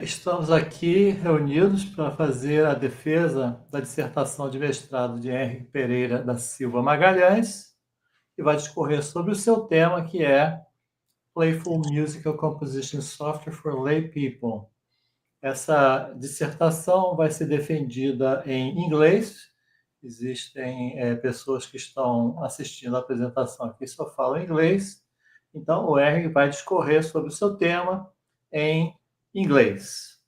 Estamos aqui reunidos para fazer a defesa da dissertação de mestrado de Enrick Pereira da Silva Magalhães, que vai discorrer sobre o seu tema, que é Playful Musical Composition Software for Laypeople. Essa dissertação vai ser defendida em inglês. Existem pessoas que estão assistindo a apresentação aqui só falam inglês. Então, o Enrick vai discorrer sobre o seu tema em inglês.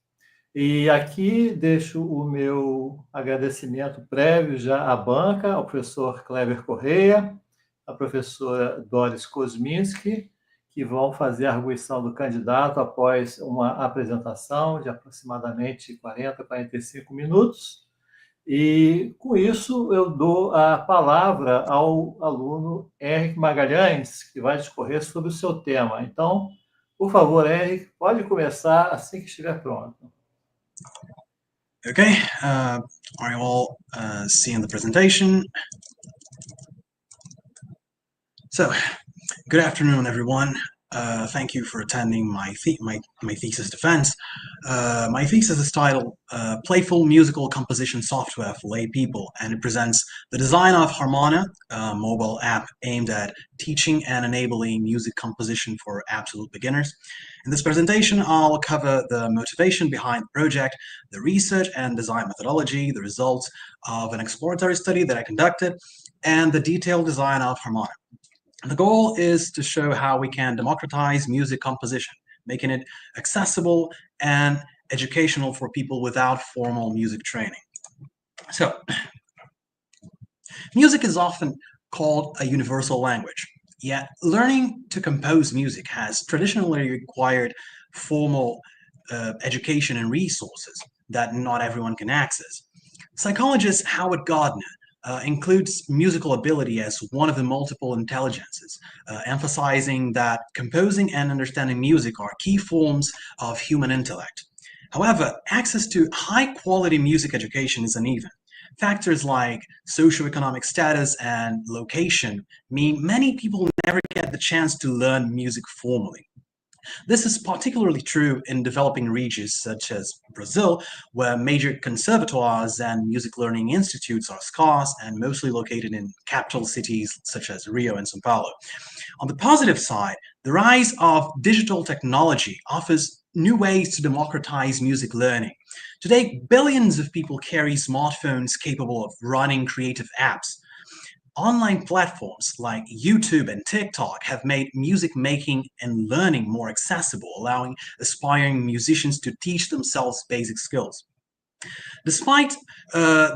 E aqui deixo o meu agradecimento prévio já à banca, ao professor Cleber Correia, à professora Doris Kosminsky, que vão fazer a arguição do candidato após uma apresentação de aproximadamente 40, 45 minutos. E, com isso, eu dou a palavra ao aluno Enrick Magalhães, que vai discorrer sobre o seu tema. Então, por favor, Enrick, pode começar assim que estiver pronto. Okay, are you all seeing the presentation? So, good afternoon, everyone. Thank you for attending my thesis defense. My thesis is titled Playful Musical Composition Software for Laypeople, and it presents the design of Harmonia, a mobile app aimed at teaching and enabling music composition for absolute beginners. In this presentation, I'll cover the motivation behind the project, the research and design methodology, the results of an exploratory study that I conducted, and the detailed design of Harmonia. The goal is to show how we can democratize music composition, making it accessible and educational for people without formal music training. So, music is often called a universal language, yet learning to compose music has traditionally required formal education and resources that not everyone can access. Psychologist Howard Gardner includes musical ability as one of the multiple intelligences, emphasizing that composing and understanding music are key forms of human intellect. However, access to high-quality music education is uneven. Factors like socioeconomic status and location mean many people never get the chance to learn music formally. This is particularly true in developing regions such as Brazil, where major conservatoires and music learning institutes are scarce and mostly located in capital cities such as Rio and São Paulo. On the positive side, the rise of digital technology offers new ways to democratize music learning. Today, billions of people carry smartphones capable of running creative apps. Online platforms like YouTube and TikTok have made music making and learning more accessible, allowing aspiring musicians to teach themselves basic skills. Despite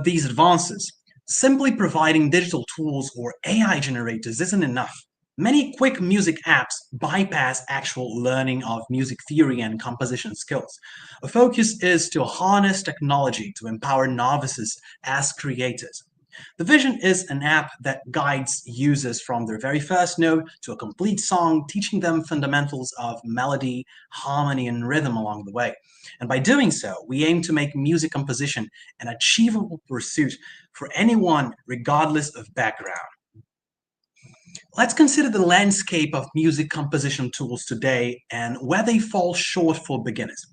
these advances, simply providing digital tools or AI generators isn't enough. Many quick music apps bypass actual learning of music theory and composition skills. A focus is to harness technology to empower novices as creators. The vision is an app that guides users from their very first note to a complete song, teaching them fundamentals of melody, harmony, and rhythm along the way. And by doing so, we aim to make music composition an achievable pursuit for anyone, regardless of background. Let's consider the landscape of music composition tools today and where they fall short for beginners.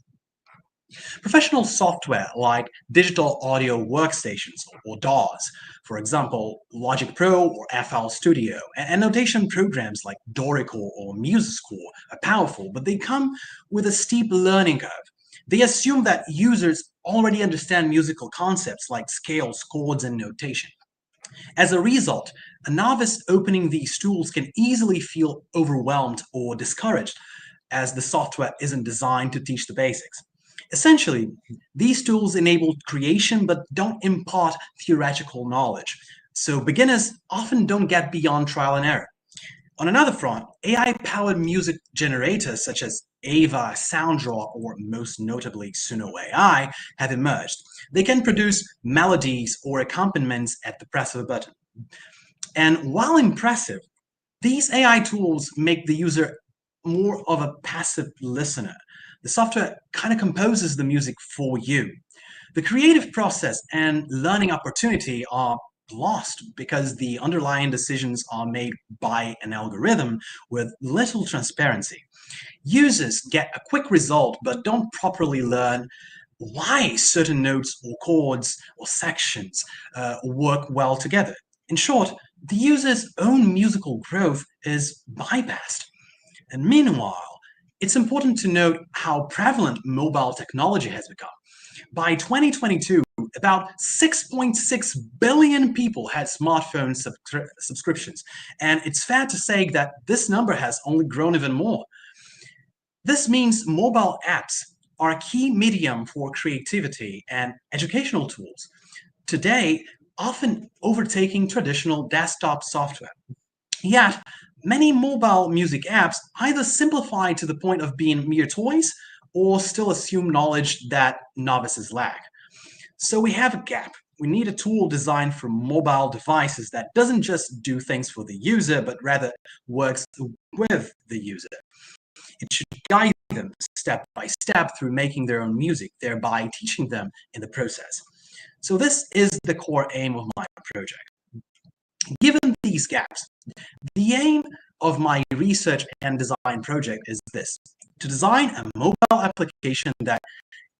Professional software like digital audio workstations or DAWs, for example, Logic Pro or FL Studio, and notation programs like Dorico or MuseScore are powerful, but they come with a steep learning curve. They assume that users already understand musical concepts like scales, chords, and notation. As a result, a novice opening these tools can easily feel overwhelmed or discouraged, as the software isn't designed to teach the basics. Essentially, these tools enable creation but don't impart theoretical knowledge, so beginners often don't get beyond trial and error. On another front, AI-powered music generators such as Ava, Sounddraw, or most notably Suno AI have emerged. They can produce melodies or accompaniments at the press of a button. And while impressive, these AI tools make the user more of a passive listener. The software kind of composes the music for you. The creative process and learning opportunity are lost because the underlying decisions are made by an algorithm with little transparency. Users get a quick result but don't properly learn why certain notes or chords or sections work well together. In short, the user's own musical growth is bypassed. And meanwhile, it's important to note how prevalent mobile technology has become. By 2022, about 6.6 billion people had smartphone subscriptions, and it's fair to say that this number has only grown even more. This means mobile apps are a key medium for creativity and educational tools, today often overtaking traditional desktop software. Yet, many mobile music apps either simplify to the point of being mere toys or still assume knowledge that novices lack. So we have a gap. We need a tool designed for mobile devices that doesn't just do things for the user, but rather works with the user. It should guide them step by step through making their own music, thereby teaching them in the process. So this is the core aim of my project. Given these gaps, the aim of my research and design project is this: to design a mobile application that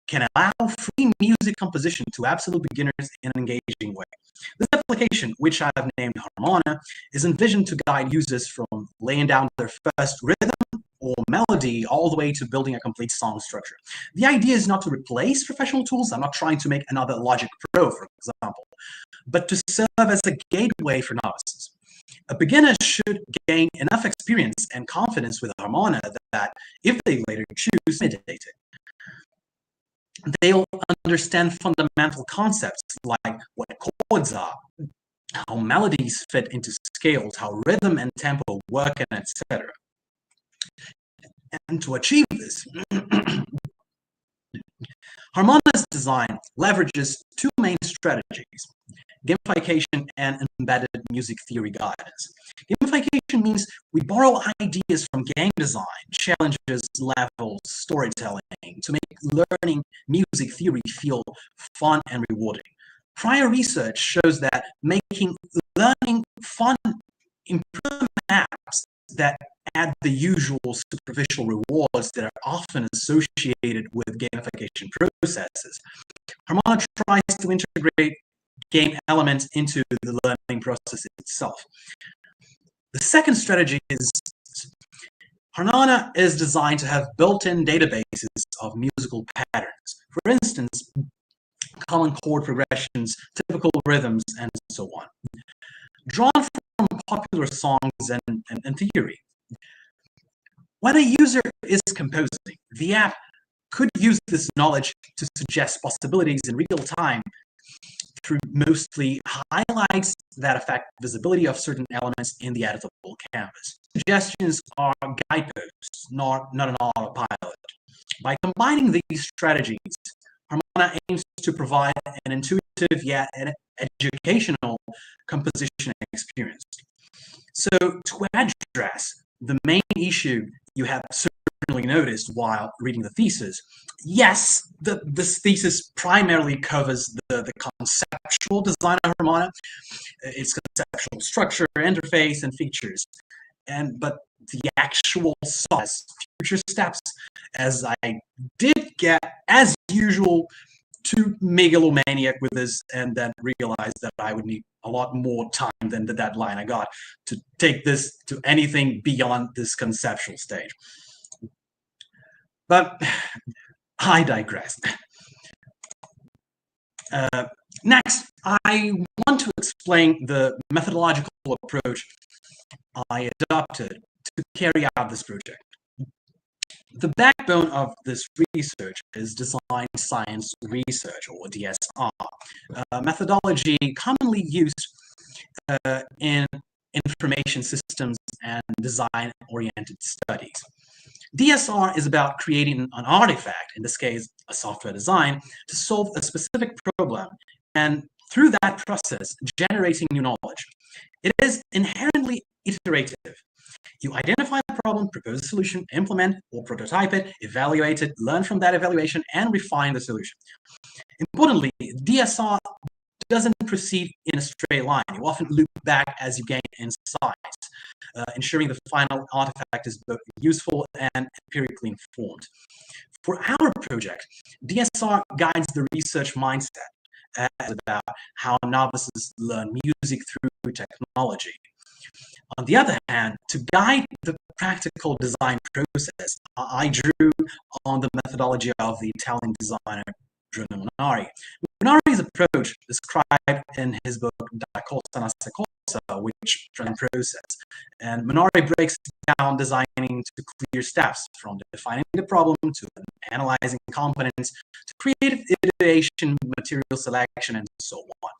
can allow free music composition to absolute beginners in an engaging way. This application, which I've named Harmona, is envisioned to guide users from laying down their first rhythm or melody all the way to building a complete song structure. The idea is not to replace professional tools. I'm not trying to make another Logic Pro, for example, but to serve as a gateway for novices. A beginner should gain enough experience and confidence with Harmona that if they later choose to imitate it, they'll understand fundamental concepts like what chords are, how melodies fit into scales, how rhythm and tempo work, and etc. And to achieve this, Harmona's design leverages two main strategies: gamification and embedded music theory guidance. Gamification means we borrow ideas from game design, challenges, levels, storytelling to make learning music theory feel fun and rewarding. Prior research shows that making learning fun improves apps that add the usual superficial rewards that are often associated with gamification processes. Harmona tries to integrate game elements into the learning process itself. The second strategy is Harmona is designed to have built-in databases of musical patterns. For instance, common chord progressions, typical rhythms, and so on, drawn from popular songs and theory. When a user is composing, the app could use this knowledge to suggest possibilities in real time through mostly highlights that affect visibility of certain elements in the editable canvas. Suggestions are guideposts, not an autopilot. By combining these strategies, Harmona aims to provide an intuitive yet an educational composition experience. So to address the main issue you have certainly noticed while reading the thesis, yes, this thesis primarily covers the conceptual design of Harmona, its conceptual structure, interface, and features. But the actual sauce, future steps, as I did get, as usual, too megalomaniac with this, and then realized that I would need a lot more time than the deadline I got to take this to anything beyond this conceptual stage. But I digress. Next, I want to explain the methodological approach I adopted to carry out this project. The backbone of this research is design science research, or DSR, a methodology commonly used in information systems and design-oriented studies. DSR is about creating an artifact, in this case, a software design, to solve a specific problem, and through that process, generating new knowledge. It is inherently iterative. You identify a problem, propose a solution, implement or prototype it, evaluate it, learn from that evaluation, and refine the solution. Importantly, DSR doesn't proceed in a straight line. You often loop back as you gain insights, ensuring the final artifact is both useful and empirically informed. For our project, DSR guides the research mindset as about how novices learn music through technology. On the other hand, to guide the practical design process, I drew on the methodology of the Italian designer Bruno Munari. Munari's approach, described in his book Da Cosa Nasce Cosa, which process, and Munari breaks down designing to clear steps, from defining the problem to analyzing components to creative iteration, material selection, and so on.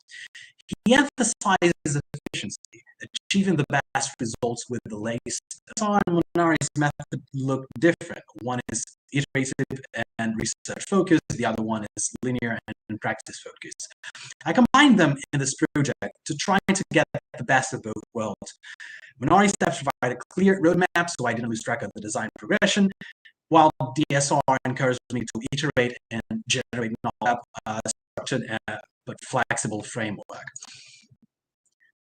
He emphasizes efficiency, achieving the best results with the latest. Munari's method look different. One is iterative and research focused, the other one is linear and practice focused. I combined them in this project to try to get the best of both worlds. Munari's steps provide a clear roadmap, so I didn't lose track of the design progression, while DSR encouraged me to iterate and generate structured but flexible framework.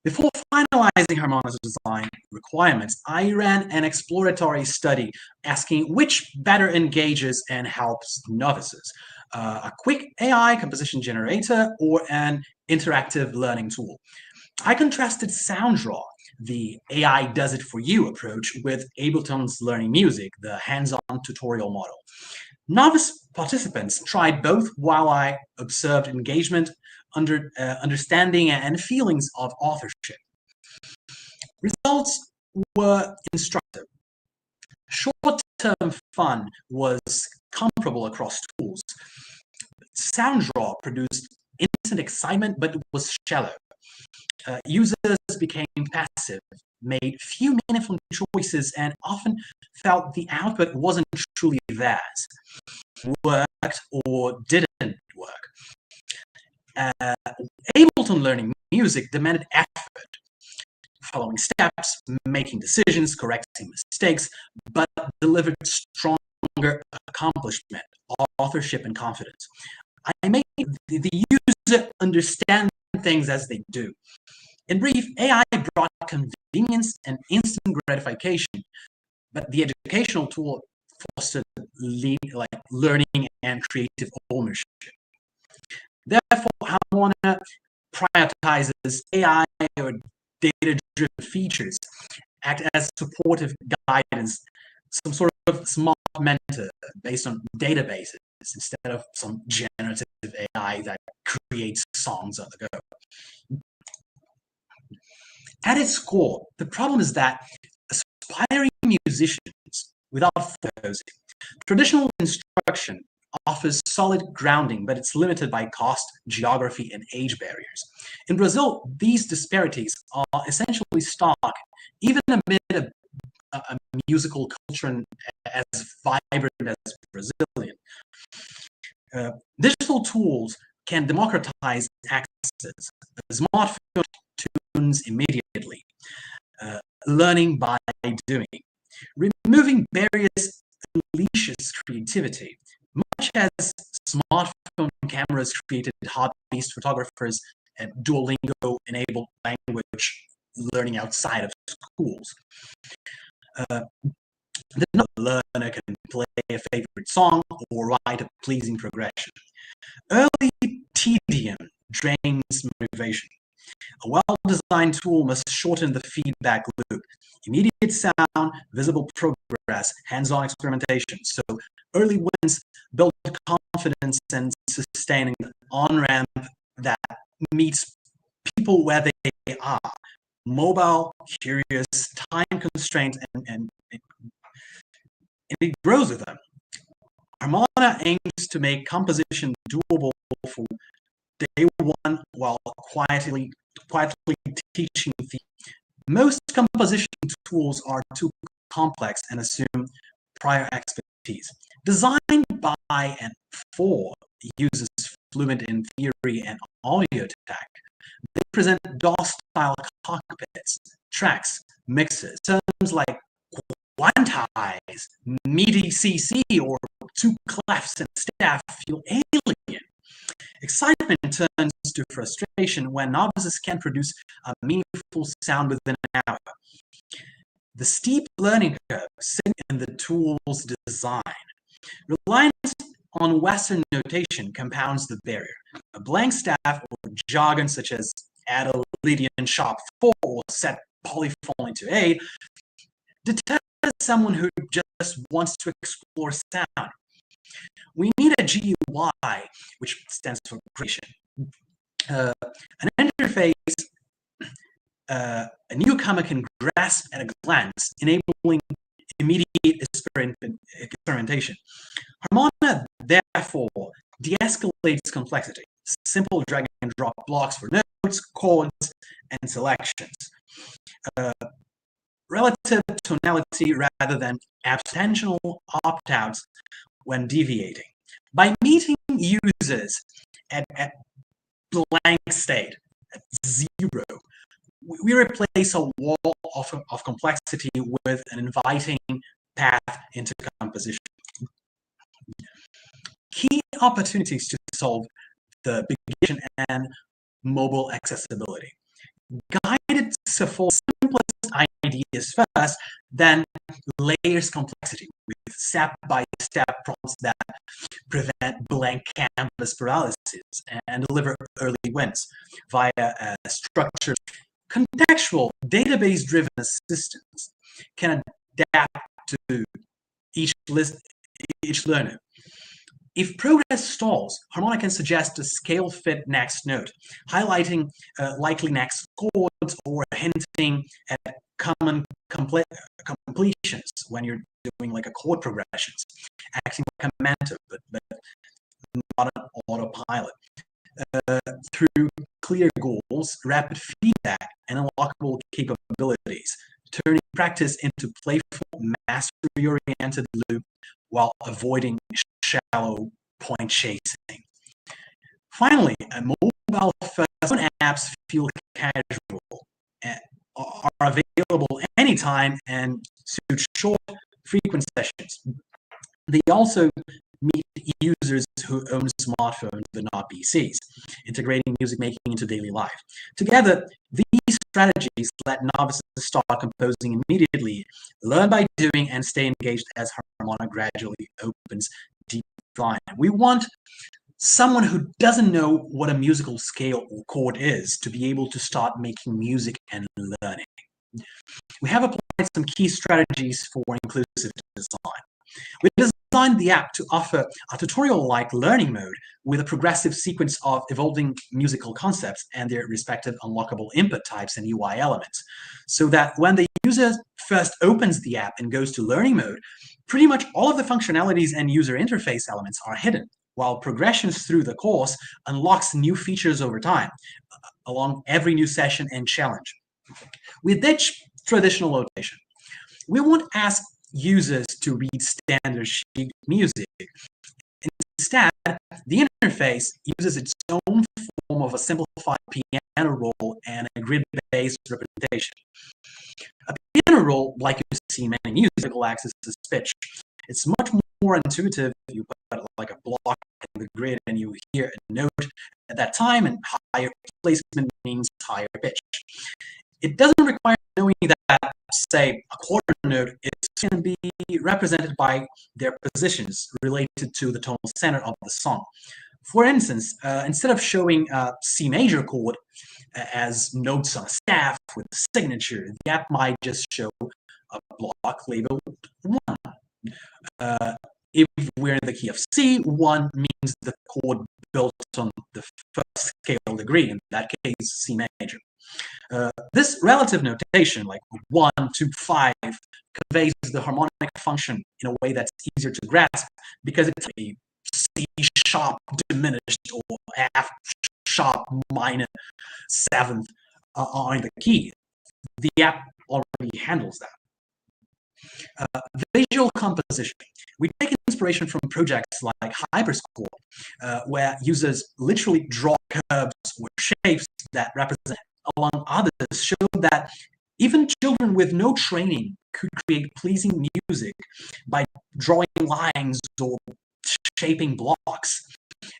Before finalizing Harmonious design requirements, I ran an exploratory study asking which better engages and helps novices, a quick AI composition generator or an interactive learning tool. I contrasted SoundDraw, the AI does it for you approach, with Ableton's Learning Music, the hands-on tutorial model. Novice participants tried both while I observed engagement, understanding, and feelings of authorship. Results were instructive. Short-term fun was comparable across tools. SoundDraw produced instant excitement, but was shallow. Users became passive, made few meaningful choices, and often felt the output wasn't truly theirs, worked or didn't work. Ableton Learning Music demanded effort, following steps, making decisions, correcting mistakes, but delivered stronger accomplishment, authorship, and confidence. I made the user understand things as they do. In brief, AI brought convenience and instant gratification, but the educational tool fostered learning and creative ownership. Therefore, Harmonia prioritizes AI or data-driven features, act as supportive guidance, some sort of smart mentor based on databases instead of some generative AI that creates songs on the go. At its core, the problem is that aspiring musicians, without focusing, traditional instruction offers solid grounding, but it's limited by cost, geography, and age barriers. In Brazil, these disparities are essentially stark, even amid a musical culture as vibrant as Brazilian. Digital tools can democratize access. A smartphone tunes immediately. Learning by doing. Removing barriers unleashes creativity, much as smartphone cameras created hobbyist photographers and Duolingo-enabled language learning outside of schools. The learner can play a favorite song or write a pleasing progression. Early tedium drains motivation. A well-designed tool must shorten the feedback loop. Immediate sound, visible progress, hands-on experimentation. So early wins build confidence and sustaining on-ramp that meets people where they are. Mobile, curious, time-constrained, and it grows with them. Harmonia aims to make composition doable for day one while quietly teaching the most composition tools are too complex and assume prior expertise. Designed by and for users fluent in theory and audio tech, they present DAW-style cockpits, tracks, mixes, terms like quantize, MIDI CC, or two clefs and staff feel alien. Excitement turns to frustration when novices can't produce a meaningful sound within an hour. The steep learning curve sitting in the tool's design. Reliance on Western notation compounds the barrier. A blank staff or jargon such as add a Lydian sharp 4 or set polyphony to 8 deters someone who just wants to explore sound. We need a GUI, which stands for creation. An interface a newcomer can grasp at a glance, enabling immediate experimentation. Harmonia, therefore, de-escalates complexity. Simple drag and drop blocks for notes, chords, and selections. Relative tonality rather than abstentional opt-outs when deviating. By meeting users at blank state, at 0, we replace a wall of complexity with an inviting path into composition. Key opportunities to solve the begin and mobile accessibility. Guided for simplest ideas first, then layers complexity with step-by-step prompts that prevent blank canvas paralysis and deliver early wins via structured, contextual, database-driven assistance can adapt to each learner. If progress stalls, Harmonia can suggest a scale-fit next note, highlighting likely next chords or hinting at common completions when you're doing like a chord progressions, acting like a mentor, but not an autopilot. Through clear goals, rapid feedback, and unlockable capabilities, turning practice into playful, mastery-oriented loop while avaiding shallow point chasing. Finally, mobile-first apps feel casual, are available anytime, and suit short, frequent sessions. They also meet users who own smartphones but not PCs, integrating music making into daily life. Together, these strategies let novices start composing immediately, learn by doing, and stay engaged as Harmonia gradually opens deep line. We want someone who doesn't know what a musical scale or chord is to be able to start making music and learning. We have applied some key strategies for inclusive design. We designed the app to offer a tutorial-like learning mode with a progressive sequence of evolving musical concepts and their respective unlockable input types and UI elements, so that when the user first opens the app and goes to learning mode, pretty much all of the functionalities and user interface elements are hidden, while progressions through the course unlocks new features over time, along every new session and challenge. We ditch traditional notation. We won't ask users to read standard sheet music. Instead, the interface uses its own form of a simplified piano roll and a grid-based representation. A piano roll, like you see in many musical axis, is pitch. It's much more intuitive. You put like a block in the grid and you hear a note at that time, and higher placement means higher pitch. It doesn't require knowing that, say, a quarter note can be represented by their positions related to the tonal center of the song. For instance, instead of showing a C major chord as notes on a staff with a signature, the app might just show a block labeled 1. If we're in the key of C, 1 means the chord built on the first scale degree, in that case, C major. This relative notation, like 1, 2, 5, conveys the harmonic function in a way that's easier to grasp because it's a C sharp diminished or F sharp minor 7th on the key. The app already handles that. Visual composition. We take inspiration from projects like Hyperscore, where users literally draw curves or shapes that represent, among others, show that even children with no training could create pleasing music by drawing lines or shaping blocks.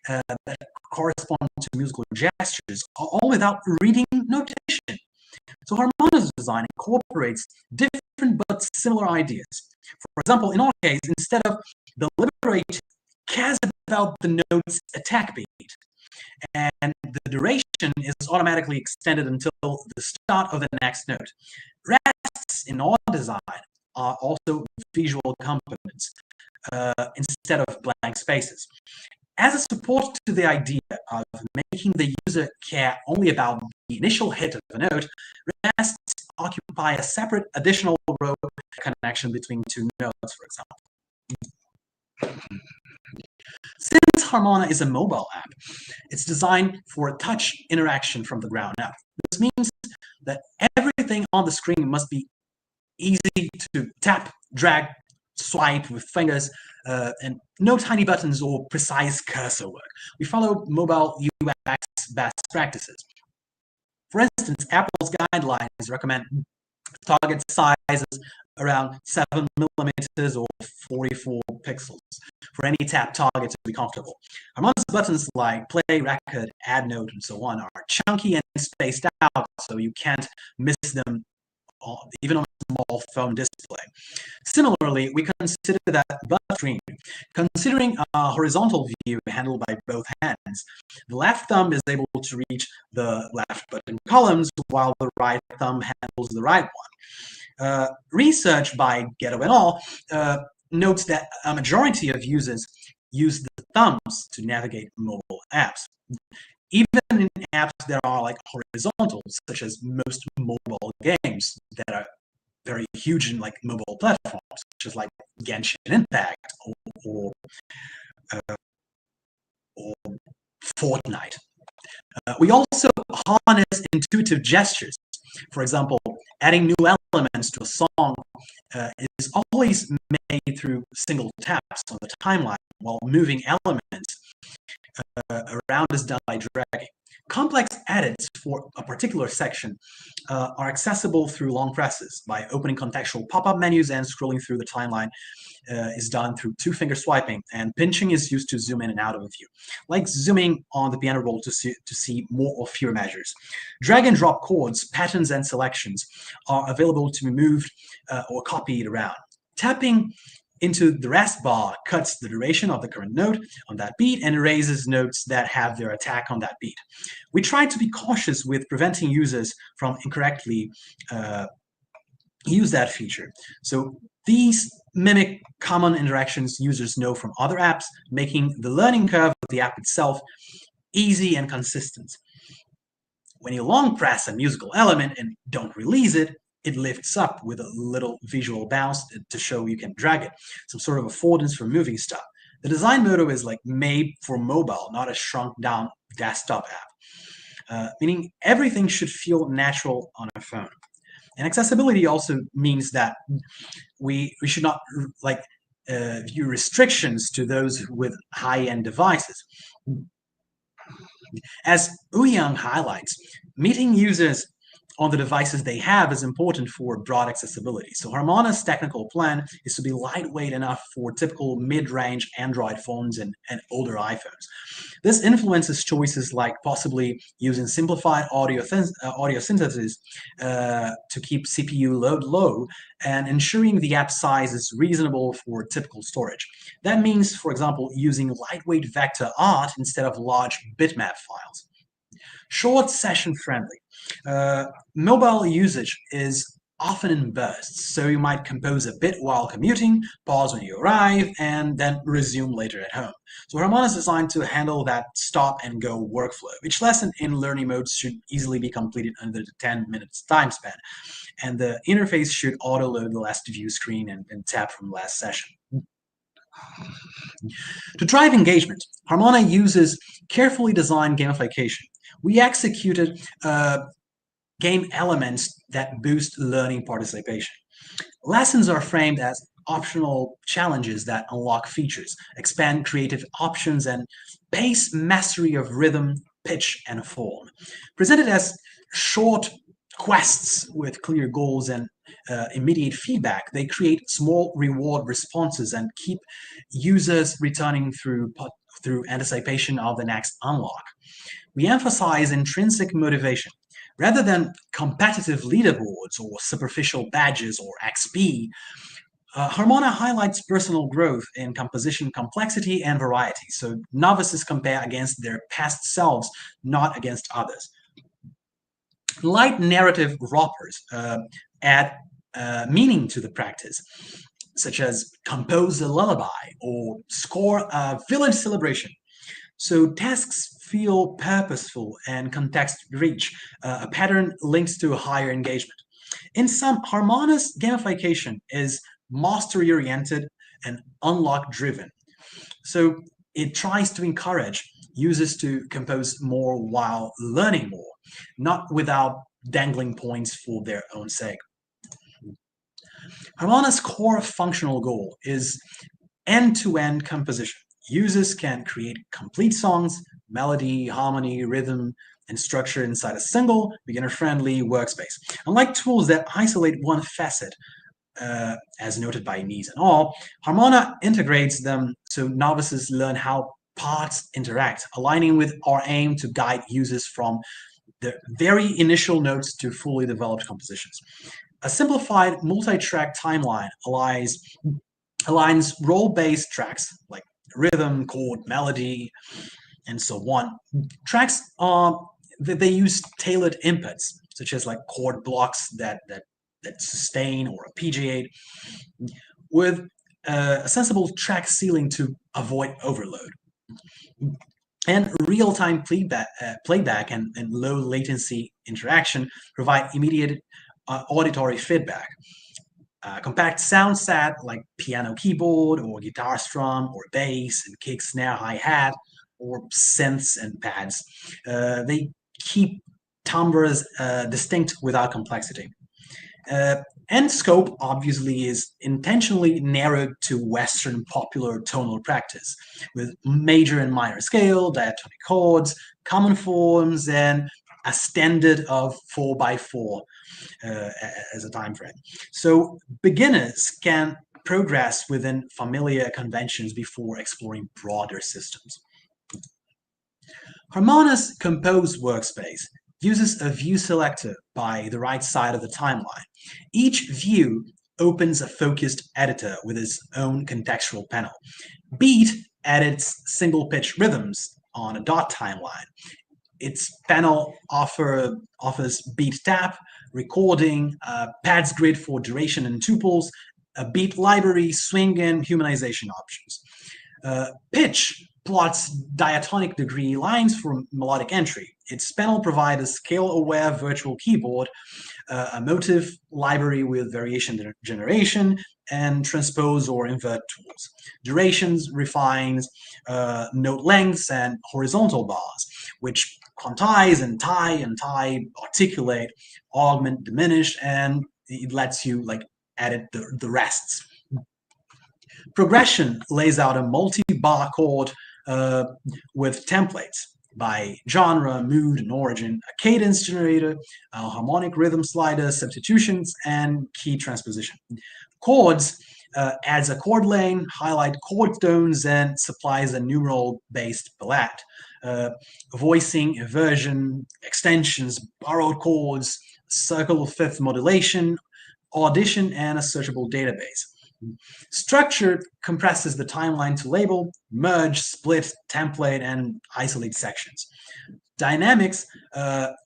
that correspond to musical gestures, all without reading notation. So Harmona's design incorporates different but similar ideas. For example, in our case, instead of deliberate, cares about the note's attack beat, and the duration is automatically extended until the start of the next note. Rests in our design are also visual components instead of blank spaces. As a support to the idea of making the user care only about the initial hit of a note, rests occupy a separate additional row connection between two notes, for example. Since Harmona is a mobile app, it's designed for touch interaction from the ground up. This means that everything on the screen must be easy to tap, drag, swipe with fingers, and no tiny buttons or precise cursor work. We follow mobile UX best practices. For instance, Apple's guidelines recommend target sizes around 7 millimeters or 44 pixels for any tap target to be comfortable. Harmona's buttons like play, record, add note, and so on are chunky and spaced out, so you can't miss them even on a small phone display. Similarly, we consider that butt screen. Considering a horizontal view handled by both hands, the left thumb is able to reach the left button columns while the right thumb handles the right one. Research by Ghetto et al. Notes that a majority of users use the thumbs to navigate mobile apps. Even in apps that are like horizontal, such as most mobile games that are very huge in like mobile platforms, such as like Genshin Impact or Fortnite. We also harness intuitive gestures. For example, adding new elements to a song is always made through single taps on the timeline, while moving elements around is done by dragging. Complex edits for a particular section are accessible through long presses. By opening contextual pop-up menus and scrolling through the timeline is done through two-finger swiping, and pinching is used to zoom in and out of a view, like zooming on the piano roll to see more or fewer measures. Drag and drop chords, patterns, and selections are available to be moved or copied around. Tapping into the rest bar cuts the duration of the current note on that beat and erases notes that have their attack on that beat. We try to be cautious with preventing users from incorrectly use that feature. So these mimic common interactions users know from other apps, making the learning curve of the app itself easy and consistent. When you long press a musical element and don't release it, it lifts up with a little visual bounce to show you can drag it, some sort of affordance for moving stuff. The design motto is like made for mobile, not a shrunk down desktop app, meaning everything should feel natural on a phone. And accessibility also means that we should not view restrictions to those with high-end devices. As Ouyang highlights, meeting users on the devices they have is important for broad accessibility. So Harmona's technical plan is to be lightweight enough for typical mid-range Android phones and older iPhones. This influences choices like possibly using simplified audio synthesis to keep CPU load low and ensuring the app size is reasonable for typical storage. That means, for example, using lightweight vector art instead of large bitmap files. Short session friendly. Mobile usage is often in bursts, so you might compose a bit while commuting, pause when you arrive, and then resume later at home. So Harmona is designed to handle that stop-and-go workflow. Each lesson in learning modes should easily be completed under the 10 minutes time span, and the interface should auto-load the last view screen and tap from the last session. To drive engagement, Harmona uses carefully designed gamification. We executed game elements that boost learning participation. Lessons are framed as optional challenges that unlock features, expand creative options, and pace mastery of rhythm, pitch, and form. Presented as short quests with clear goals and immediate feedback, they create small reward responses and keep users returning through through anticipation of the next unlock. We emphasize intrinsic motivation. Rather than competitive leaderboards or superficial badges or XP, Harmona highlights personal growth in composition complexity and variety, so novices compare against their past selves, not against others. Light narrative rompers add meaning to the practice, such as compose a lullaby or score a village celebration. So tasks feel purposeful and context-rich, a pattern linked to higher engagement. In sum, Harmona's gamification is mastery-oriented and unlock-driven. So it tries to encourage users to compose more while learning more, not without dangling points for their own sake. Harmona's core functional goal is end-to-end composition. Users can create complete songs, melody, harmony, rhythm, and structure inside a single, beginner-friendly workspace. Unlike tools that isolate one facet, as noted by Nies and all, Harmona integrates them so novices learn how parts interact, aligning with our aim to guide users from the very initial notes to fully developed compositions. A simplified multi-track timeline aligns role-based tracks like rhythm, chord, melody, and so on. Tracks they use tailored inputs, such as like chord blocks that sustain or arpeggiate, with a sensible track ceiling to avoid overload. And real-time playback and low latency interaction provide immediate auditory feedback. Compact sound set like piano keyboard or guitar strum or bass and kick, snare, hi-hat, or synths and pads. They keep timbres distinct without complexity. And scope obviously is intentionally narrowed to Western popular tonal practice, with major and minor scale, diatonic chords, common forms, and a standard of 4x4 as a time frame. So beginners can progress within familiar conventions before exploring broader systems. Harmona's Compose workspace uses a view selector by the right side of the timeline. Each view opens a focused editor with its own contextual panel. Beat edits single-pitch rhythms on a dot timeline. Its panel offers beat tap, recording, pads grid for duration and tuples, a beat library, swing, and humanization options. Pitch plots diatonic degree lines for melodic entry. Its panel provides a scale-aware virtual keyboard, a motive library with variation generation, and transpose or invert tools. Durations refines note lengths and horizontal bars, which quantize and tie, articulate, augment, diminish, and it lets you like edit the rests. Progression lays out a multi-bar chord with templates by genre, mood, and origin, a cadence generator, a harmonic rhythm slider, substitutions, and key transposition. Chords adds a chord lane, highlight chord tones, and supplies a numeral-based palette. Voicing, inversion, extensions, borrowed chords, circle of fifth modulation, audition, and a searchable database. Structure compresses the timeline to label, merge, split, template, and isolate sections. Dynamics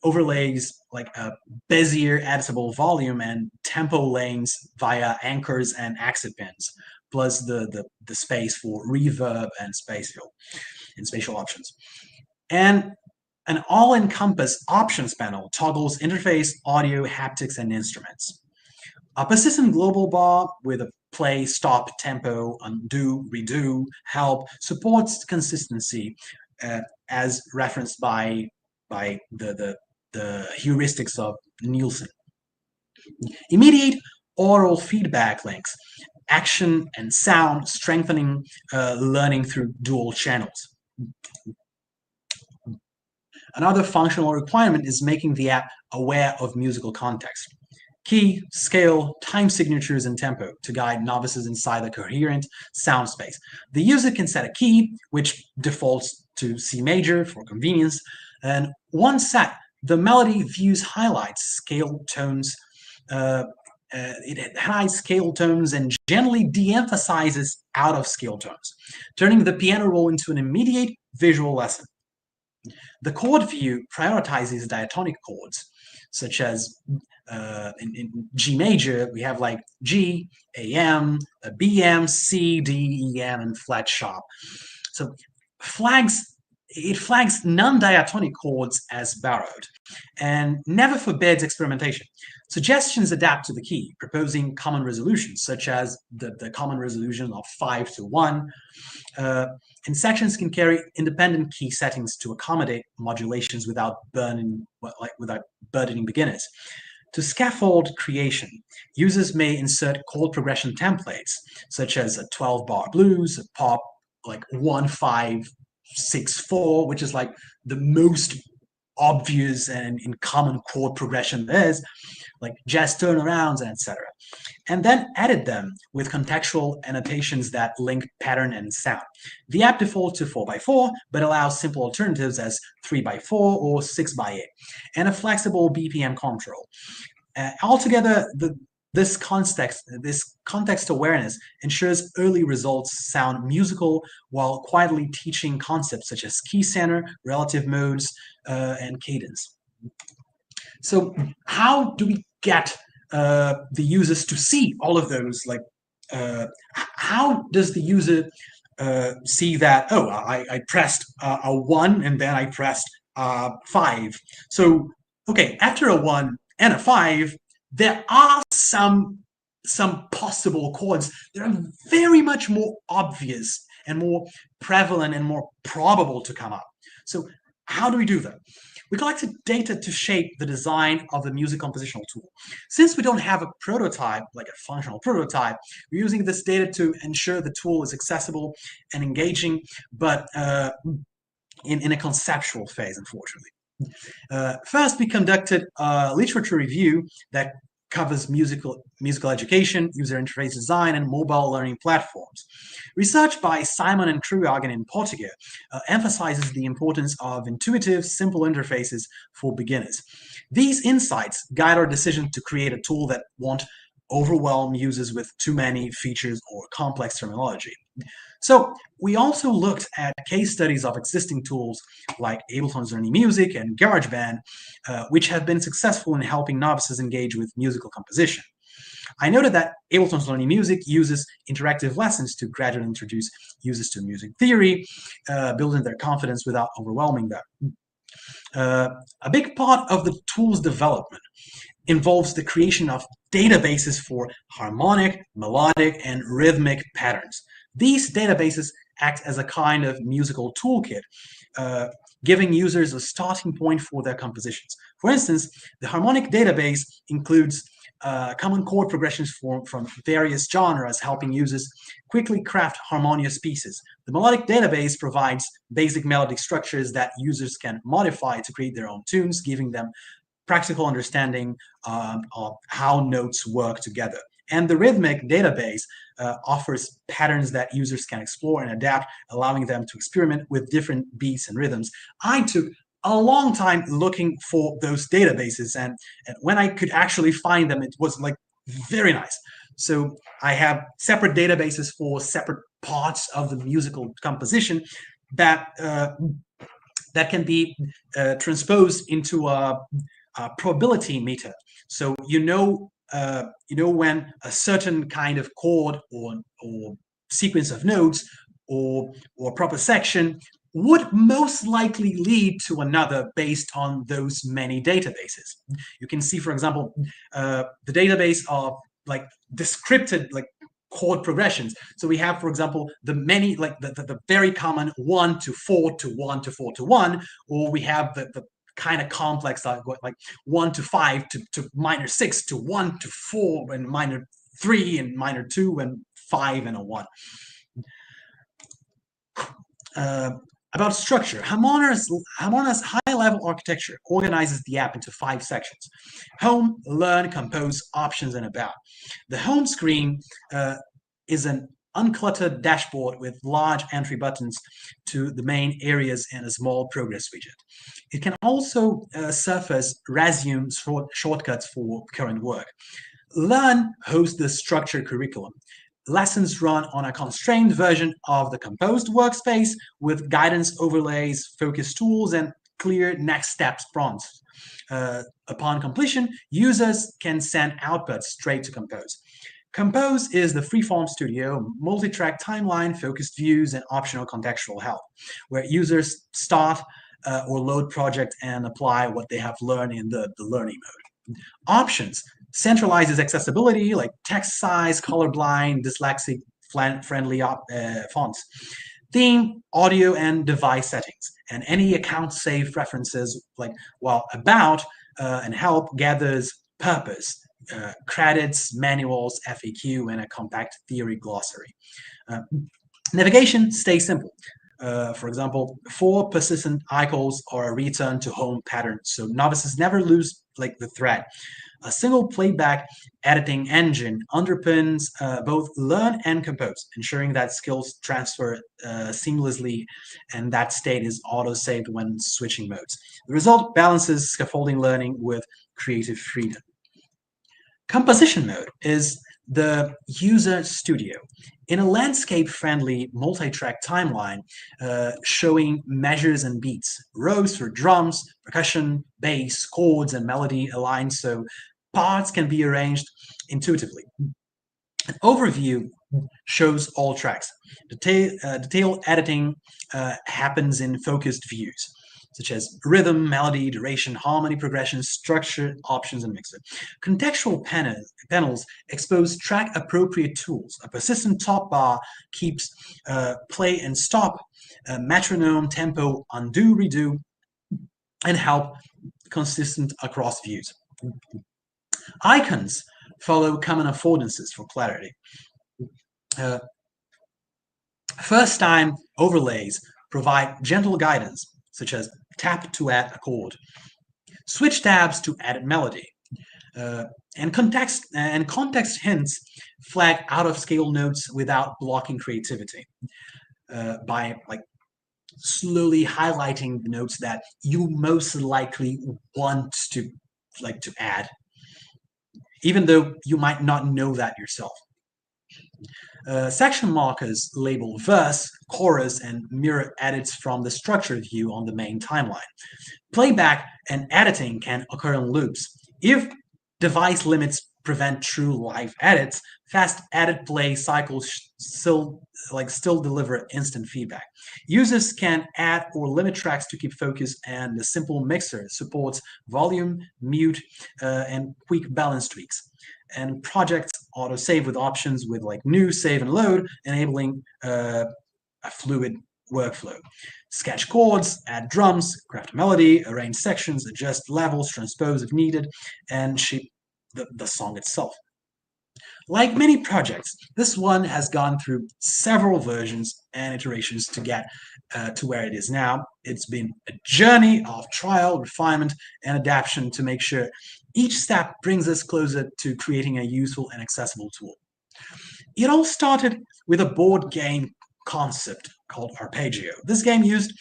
overlays like a Bezier editable volume and tempo lanes via anchors and exit pins, plus the space for reverb and spatial options. And an all-encompass options panel toggles interface, audio, haptics, and instruments. A persistent global bar with a play, stop, tempo, undo, redo, help supports consistency as referenced by the heuristics of Nielsen. Immediate oral feedback links, action and sound strengthening learning through dual channels. Another functional requirement is making the app aware of musical context. key, scale, time signatures, and tempo to guide novices inside a coherent sound space. The user can set a key, which defaults to C major for convenience, and once set, the melody views highlights scale tones. It hides scale tones and gently de-emphasizes out of scale tones, turning the piano roll into an immediate visual lesson. The chord view prioritizes diatonic chords, such as in G major, we have like G, AM, BM, C, D, EM, and flat sharp. So it flags non-diatonic chords as borrowed and never forbids experimentation. Suggestions adapt to the key, proposing common resolutions, such as the common resolution of 5 to 1. And sections can carry independent key settings to accommodate modulations without burdening beginners. To scaffold creation, users may insert chord progression templates, such as a 12-bar blues, a pop, like 1-5-6-4, which is like the most obvious and in common chord progression there is, like jazz turnarounds, and etc. And then edit them with contextual annotations that link pattern and sound. The app defaults to 4x4, but allows simple alternatives as 3x4 or 6x8, and a flexible BPM control. Altogether, this context awareness ensures early results sound musical while quietly teaching concepts such as key center, relative modes, and cadence. So how do we get the users to see all of those? Like, how does the user see that, oh, I pressed a 1 and then I pressed 5. So, okay, after a 1 and a 5, there are some possible chords that are very much more obvious and more prevalent and more probable to come up. So how do we do that? We collected data to shape the design of the music compositional tool. Since we don't have a prototype, like a functional prototype, we're using this data to ensure the tool is accessible and engaging, but in a conceptual phase, unfortunately. First, we conducted a literature review that covers musical education, user interface design, and mobile learning platforms. Research by Simon and Kruagen in Portugal emphasizes the importance of intuitive, simple interfaces for beginners. These insights guide our decision to create a tool that won't overwhelm users with too many features or complex terminology. So we also looked at case studies of existing tools like Ableton's Learning Music and GarageBand, which have been successful in helping novices engage with musical composition. I noted that Ableton's Learning Music uses interactive lessons to gradually introduce users to music theory, building their confidence without overwhelming them. A big part of the tool's development involves the creation of databases for harmonic, melodic, and rhythmic patterns. These databases act as a kind of musical toolkit, giving users a starting point for their compositions. For instance, the harmonic database includes common chord progressions from various genres, helping users quickly craft harmonious pieces. The melodic database provides basic melodic structures that users can modify to create their own tunes, giving them practical understanding of how notes work together. And the rhythmic database offers patterns that users can explore and adapt, allowing them to experiment with different beats and rhythms. I took a long time looking for those databases, and when I could actually find them, it was like very nice. So I have separate databases for separate parts of the musical composition that can be transposed into a probability meter. So you know when a certain kind of chord or sequence of notes or proper section would most likely lead to another based on those many databases. You can see, for example, the database of like descripted like chord progressions. So we have, for example, the many like the very common 1 to 4 to 1 to 4 to 1, or we have the kind of complex like 1 to 5 to minor 6 to 1 to 4 and minor 3 and minor 2 and 5 and a 1. About structure, Harmona's high-level architecture organizes the app into 5 sections: home, learn, compose, options, and about. The home screen is an uncluttered dashboard with large entry buttons to the main areas and a small progress widget. It can also surface resume shortcuts for current work. Learn hosts the structured curriculum. Lessons run on a constrained version of the composed workspace with guidance overlays, focus tools, and clear next steps prompts. Upon completion, users can send outputs straight to Compose. Compose is the freeform studio, multi-track timeline, focused views, and optional contextual help, where users start or load project and apply what they have learned in the learning mode. Options centralizes accessibility like text size, colorblind, dyslexic friendly fonts, theme, audio, and device settings, and any account save preferences while about and help gathers purpose, credits, manuals, FAQ, and a compact theory glossary. Navigation stays simple. For example, 4 persistent icons or a return to home pattern, so novices never lose the thread. A single playback editing engine underpins both Learn and Compose, ensuring that skills transfer seamlessly and that state is auto-saved when switching modes. The result balances scaffolding learning with creative freedom. Composition mode is the user studio. In a landscape-friendly multi-track timeline showing measures and beats, rows for drums, percussion, bass, chords, and melody aligned so parts can be arranged intuitively. An overview shows all tracks. Detailed editing happens in focused views, such as rhythm, melody, duration, harmony, progression, structure, options, and mixer. Contextual panels expose track-appropriate tools. A persistent top bar keeps play and stop, metronome, tempo, undo, redo, and help consistent across views. Icons follow common affordances for clarity. First-time overlays provide gentle guidance, such as tap to add a chord, switch tabs to add melody, and context hints flag out-of-scale notes without blocking creativity by slowly highlighting the notes that you most likely want to add, even though you might not know that yourself. Section markers label verse, chorus, and mirror edits from the structured view on the main timeline. Playback and editing can occur in loops. If device limits prevent true live edits, fast edit play cycles still deliver instant feedback. Users can add or limit tracks to keep focus, and the simple mixer supports volume, mute, and quick balance tweaks. And projects auto-save with options with new, save, and load, enabling a fluid workflow. Sketch chords, add drums, craft a melody, arrange sections, adjust levels, transpose if needed, and shape the song itself. Like many projects, this one has gone through several versions and iterations to get to where it is now. It's been a journey of trial, refinement, and adaptation to make sure each step brings us closer to creating a useful and accessible tool. It all started with a board game concept called Arpeggio. This game used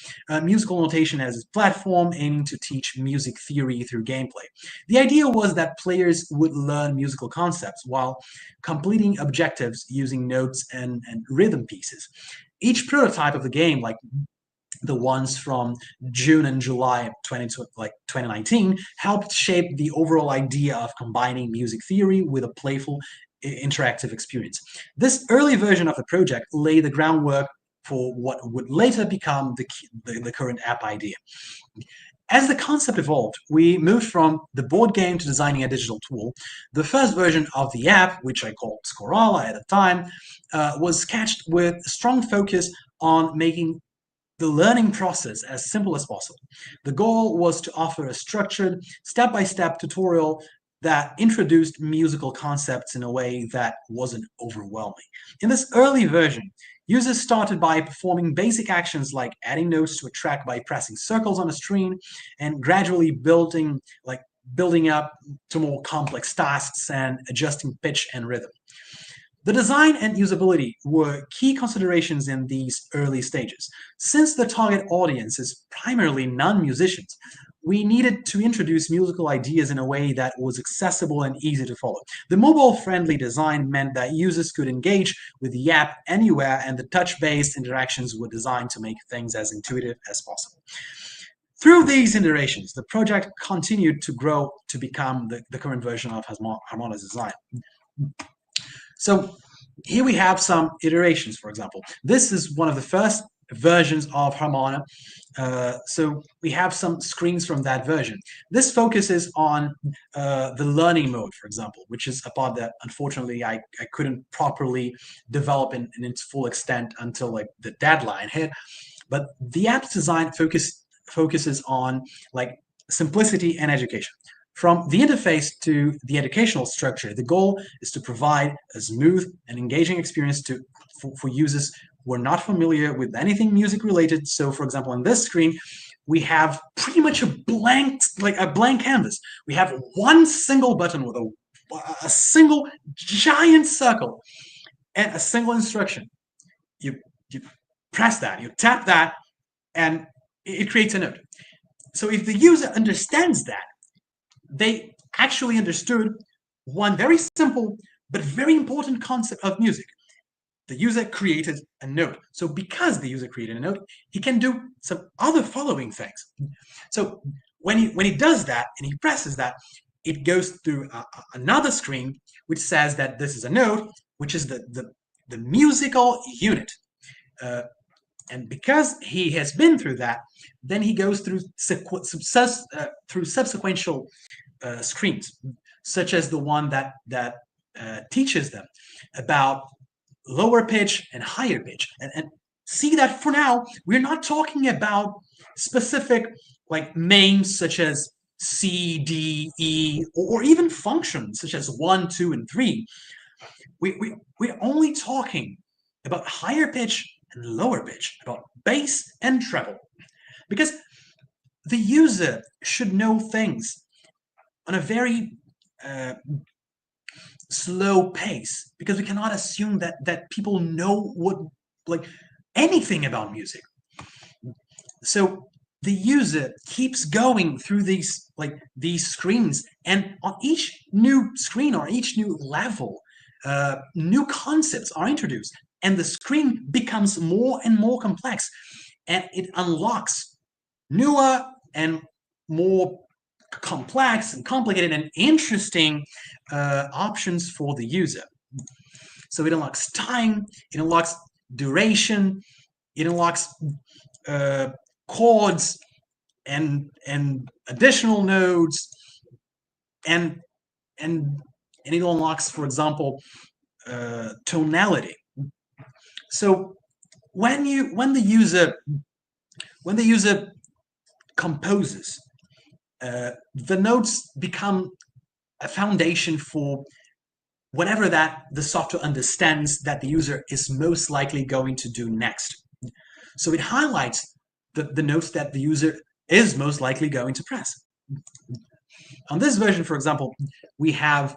musical notation as its platform, aiming to teach music theory through gameplay. The idea was that players would learn musical concepts while completing objectives using notes and rhythm pieces. Each prototype of the game, like the ones from June and July 2019, helped shape the overall idea of combining music theory with a playful interactive experience. This early version of the project laid the groundwork for what would later become the current app idea. As the concept evolved, we moved from the board game to designing a digital tool. The first version of the app, which I called Scorala at the time, was sketched with strong focus on making the learning process as simple as possible. The goal was to offer a structured, step-by-step tutorial that introduced musical concepts in a way that wasn't overwhelming. In this early version, Users started by performing basic actions like adding notes to a track by pressing circles on a screen, and gradually building up to more complex tasks and adjusting pitch and rhythm. The design and usability were key considerations in these early stages. Since the target audience is primarily non-musicians, we needed to introduce musical ideas in a way that was accessible and easy to follow. The mobile-friendly design meant that users could engage with the app anywhere, and the touch-based interactions were designed to make things as intuitive as possible. Through these iterations, the project continued to grow to become the current version of Harmona's design. So here we have some iterations, for example. This is one of the first versions of Harmona. So we have some screens from that version. This focuses on the learning mode, for example, which is a part that unfortunately I couldn't properly develop in its full extent until like the deadline hit. But the app's design focuses on like simplicity and education. From the interface to the educational structure, the goal is to provide a smooth and engaging experience for users who are not familiar with anything music related. So, for example, on this screen, we have pretty much a blank canvas. We have one single button with a single giant circle and a single instruction. You press that, you tap that, and it creates a note. So if the user understands that, they actually understood one very simple but very important concept of music. The user created a note. So because the user created a note, he can do some other following things. So when he does that and he presses that, it goes through another screen which says that this is a note, which is the musical unit. And because he has been through that, then he goes through subsequential screens, such as the one that teaches them about lower pitch and higher pitch. And see that for now, we're not talking about specific like names such as C, D, E, or even functions such as 1, 2, and 3. We're only talking about higher pitch and lower pitch, about bass and treble, because the user should know things on a very slow pace, because we cannot assume that people know anything about music. So the user keeps going through these screens, and on each new screen or each new level, new concepts are introduced, and the screen becomes more and more complex, and it unlocks newer and more complex and complicated and interesting options for the user. So it unlocks time, it unlocks duration, it unlocks chords and additional nodes, and it unlocks, for example, tonality. So when the user composes, the notes become a foundation for whatever that the software understands that the user is most likely going to do next. So it highlights the notes that the user is most likely going to press. On this version, for example, we have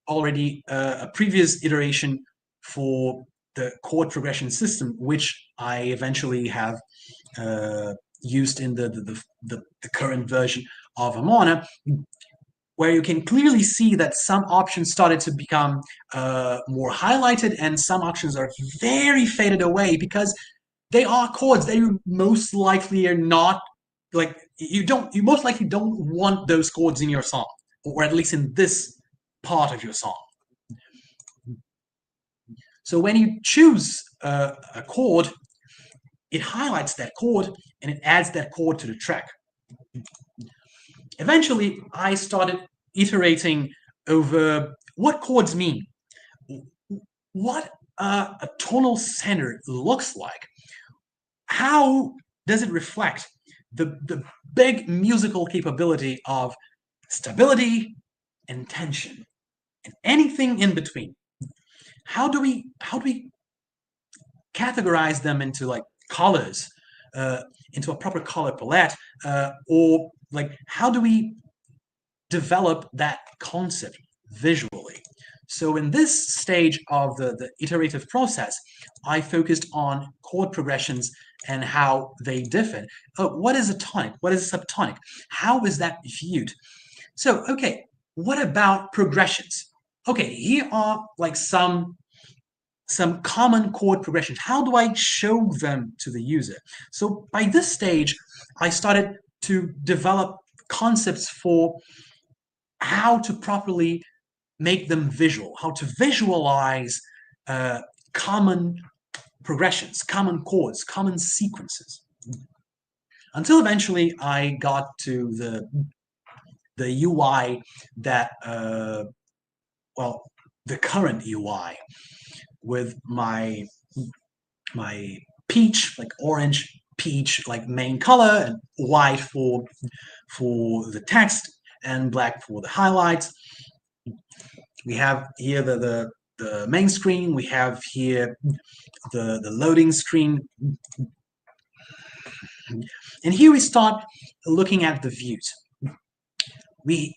already a previous iteration for the chord progression system, which I eventually have used in the current version of Harmona, where you can clearly see that some options started to become more highlighted, and some options are very faded away because they are chords that you most likely are not you most likely don't want those chords in your song, or at least in this part of your song. So when you choose a chord, it highlights that chord and it adds that chord to the track. Eventually, I started iterating over what chords mean, what a tonal center looks like, how does it reflect the big musical capability of stability and tension and anything in between. How do we categorize them into like colors, into a proper color palette, or like how do we develop that concept visually? So in this stage of the iterative process, I focused on chord progressions and how they differ. What is a tonic? What is a subtonic? How is that viewed? So, okay, what about progressions? Okay, here are like some common chord progressions. How do I show them to the user? So by this stage, I started to develop concepts for how to properly make them visual, how to visualize common progressions, common chords, common sequences. Until eventually I got to the UI that, well, the current UI with my peach, like orange peach, like main color, and white for the text, and black for the highlights. We have here the main screen. We have here the loading screen. And here we start looking at the views. We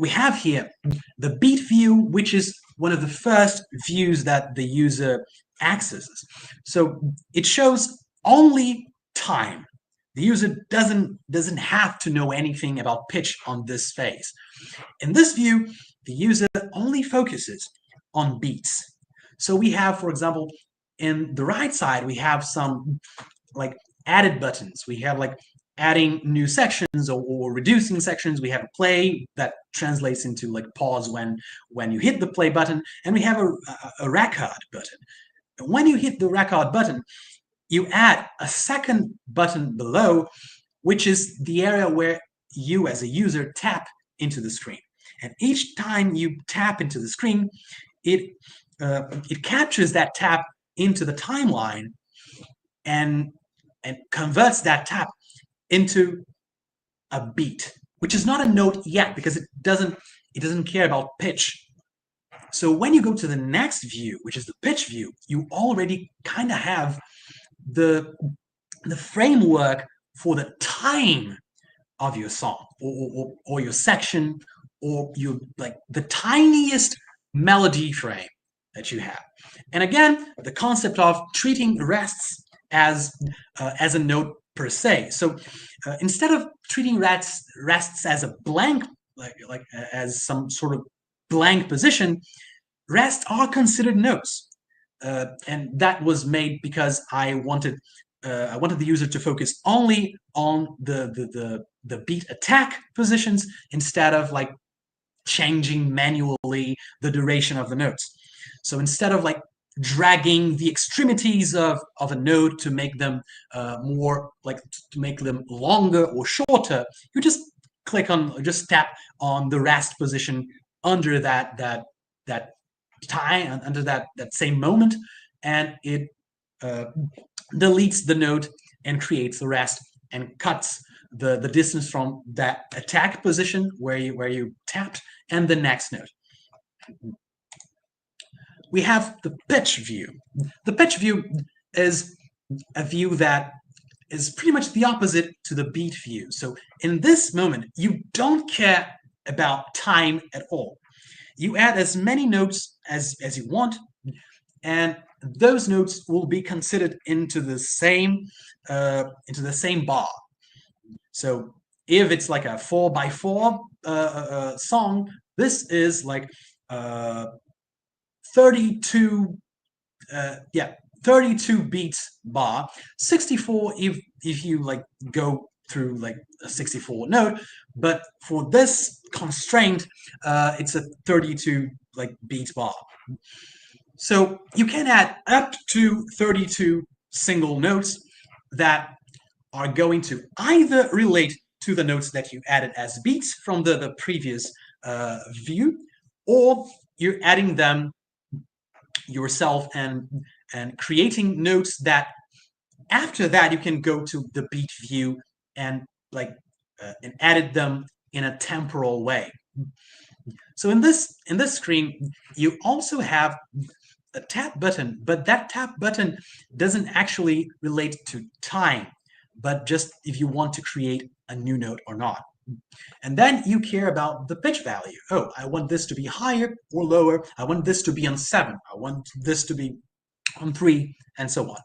have here the beat view, which is one of the first views that the user accesses. So it shows only time. The user doesn't have to know anything about pitch on this phase. In this view, the user only focuses on beats. So we have, for example, in the right side, we have some like added buttons. We have like adding new sections or reducing sections. We have a play that translates into like pause when you hit the play button, and we have a record button. When you hit the record button, you add a second button below, which is the area where you as a user tap into the screen. And each time you tap into the screen, it captures that tap into the timeline and converts that tap into a beat, which is not a note yet because it doesn't care about pitch. So when you go to the next view, which is the pitch view, you already kind of have the framework for the time of your song or your section, or your like the tiniest melody frame that you have. And again, the concept of treating rests as a note per se. So instead of treating rests as a blank, like as some sort of blank position, rests are considered notes, and that was made because I wanted the user to focus only on the beat attack positions instead of like changing manually the duration of the notes. So instead of like dragging the extremities of a note to make them more like to make them longer or shorter, you just tap on the rest position under that time, under that same moment, and it deletes the note and creates the rest and cuts the distance from that attack position where you tapped and the next note. We have the pitch view. The pitch view is a view that is pretty much the opposite to the beat view. So in this moment, you don't care about time at all. You add as many notes as you want, and those notes will be considered into the same bar. So if it's like a 4x4 song, this is like 32 beats bar. 64 if you like go through like a 64 note, but for this constraint, it's a 32 like beats bar. So you can add up to 32 single notes that are going to either relate to the notes that you added as beats from the previous view, or you're adding them yourself and creating notes that after that you can go to the beat view and like and edit them in a temporal way. So in this screen, you also have a tap button, but that tap button doesn't actually relate to time, but just if you want to create a new note or not. And then you care about the pitch value. Oh, I want this to be higher or lower. I want this to be on 7. I want this to be on 3, and so on.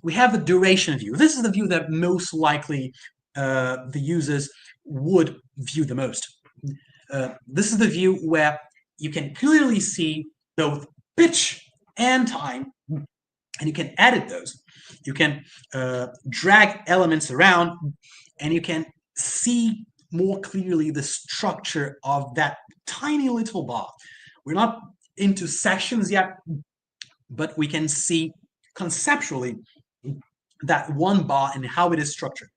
We have the duration view. This is the view that most likely the users would view the most. This is the view where you can clearly see both pitch and time, and you can edit those. You can drag elements around, and you can see more clearly the structure of that tiny little bar. We're not into sections yet, but we can see conceptually that one bar and how it is structured.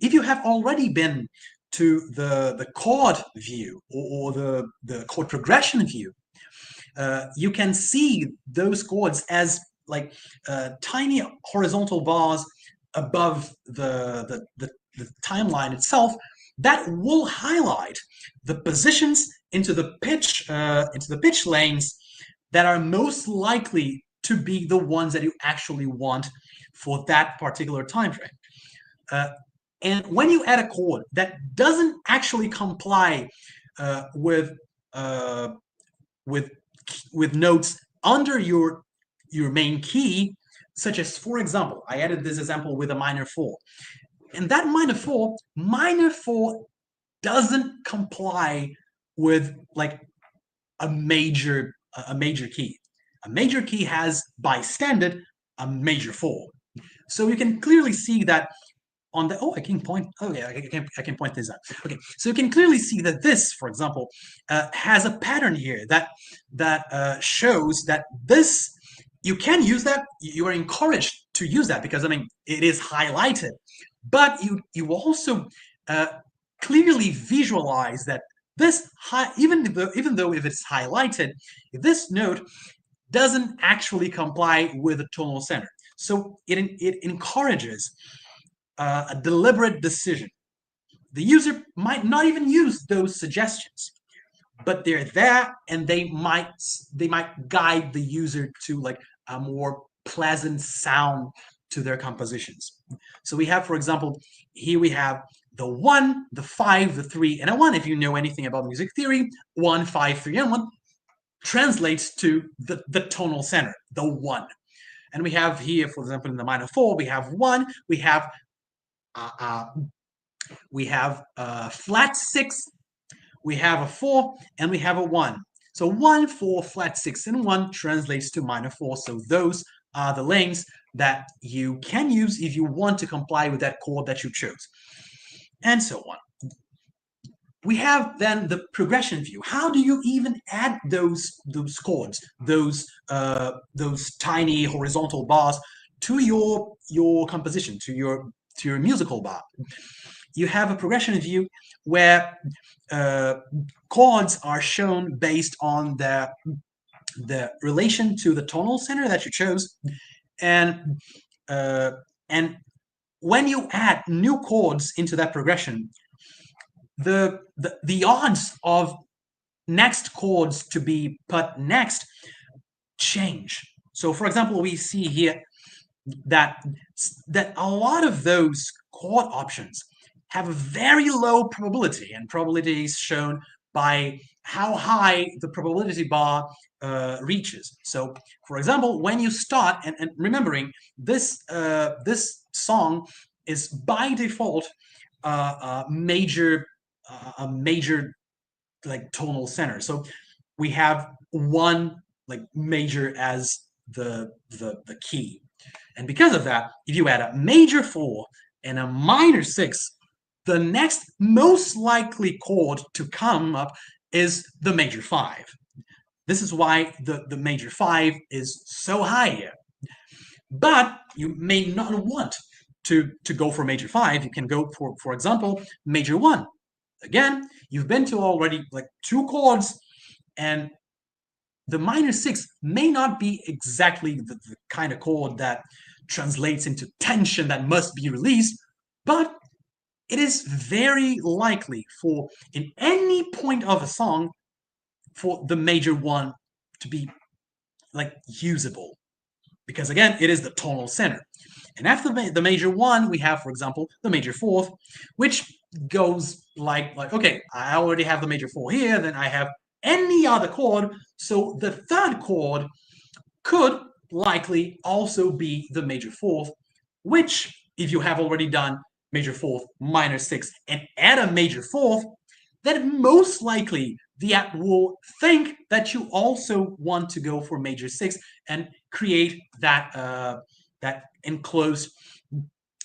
If you have already been to the chord view or the chord progression view, you can see those chords as like tiny horizontal bars above the timeline itself that will highlight the positions into the pitch lanes that are most likely to be the ones that you actually want for that particular time frame. And when you add a chord that doesn't actually comply with notes under your main key, such as, for example, I added this example with a minor 4. And that minor 4 doesn't comply with like a major key. A major key has, by standard, a major 4. So you can clearly see that on the I can point this out. Okay, so you can clearly see that this, for example, has a pattern here that shows that this, you can use that. You are encouraged to use that because, I mean, it is highlighted. But you also clearly visualize that this, even though if it's highlighted, if this note doesn't actually comply with the tonal center. So it encourages a deliberate decision. The user might not even use those suggestions, but they're there, and they might guide the user to like a more pleasant sound to their compositions. So we have, for example, here we have the 1, the 5, the 3, and a 1. If you know anything about music theory, 1, 5, 3, and 1 translates to the tonal center, the 1. And we have here, for example, in the minor 4, we have 1, we have flat 6, we have a 4, and we have a 1. So 1, 4, flat 6, and 1 translates to minor 4. So those are the lanes that you can use if you want to comply with that chord that you chose, and so on. We have then the progression view. How do you even add those chords, those tiny horizontal bars to your composition, to your musical bar? You have a progression view where chords are shown based on the relation to the tonal center that you chose, and when you add new chords into that progression, the odds of next chords to be put next change. So, for example, we see here that a lot of those chord options have a very low probability, and probability is shown by how high the probability bar reaches. So, for example, when you start, and remembering this song is by default a major like tonal center. So we have 1 like major as the key, and because of that, if you add a major 4 and a minor 6, the next most likely chord to come up is the major 5. This is why the major 5 is so high here. But you may not want to go for major 5. You can go for example, major 1. Again, you've been to already like 2 chords, and the minor 6 may not be exactly the kind of chord that translates into tension that must be released, but it is very likely for, in any point of a song, for the major 1 to be like usable, because again, it is the tonal center. And after the major one, we have, for example, the major fourth, which goes like okay, I already have the major four here, then I have any other chord, so the third chord could likely also be the major fourth, which, if you have already done major fourth minor sixth and add a major fourth, then most likely the app will think that you also want to go for major sixth and create that that enclosed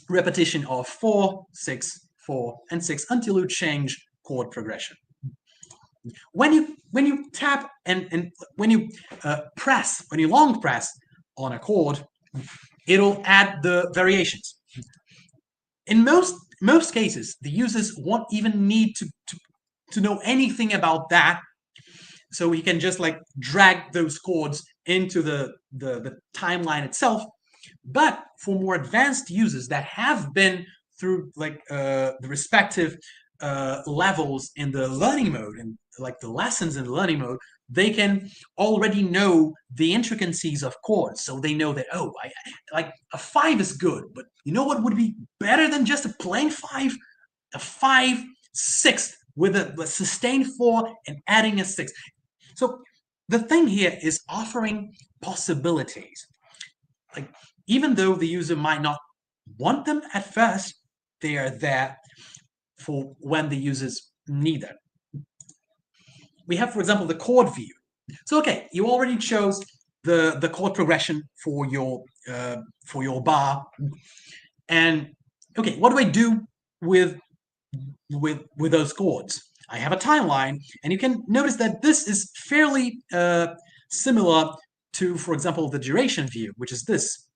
repetition of 4, 6, 4, and 6 until you change chord progression. When you tap and when you press, when you long press on a chord, it'll add the variations. In most cases, the users won't even need to know anything about that, so he can just like drag those chords into the timeline itself. But for more advanced users that have been through like the respective levels in the learning mode and like the lessons in the learning mode, they can already know the intricacies of chords. So they know that, oh, like a 5 is good, but you know what would be better than just a plain 5? A 5/6 with a sustained 4 and adding a 6. So the thing here is offering possibilities. Like, even though the user might not want them at first, they are there for when the users need them. We have, for example, the chord view. So, okay, you already chose the chord progression for your bar, and okay, what do I do with those chords? I have a timeline, and you can notice that this is fairly similar to, for example, the duration view, which is this.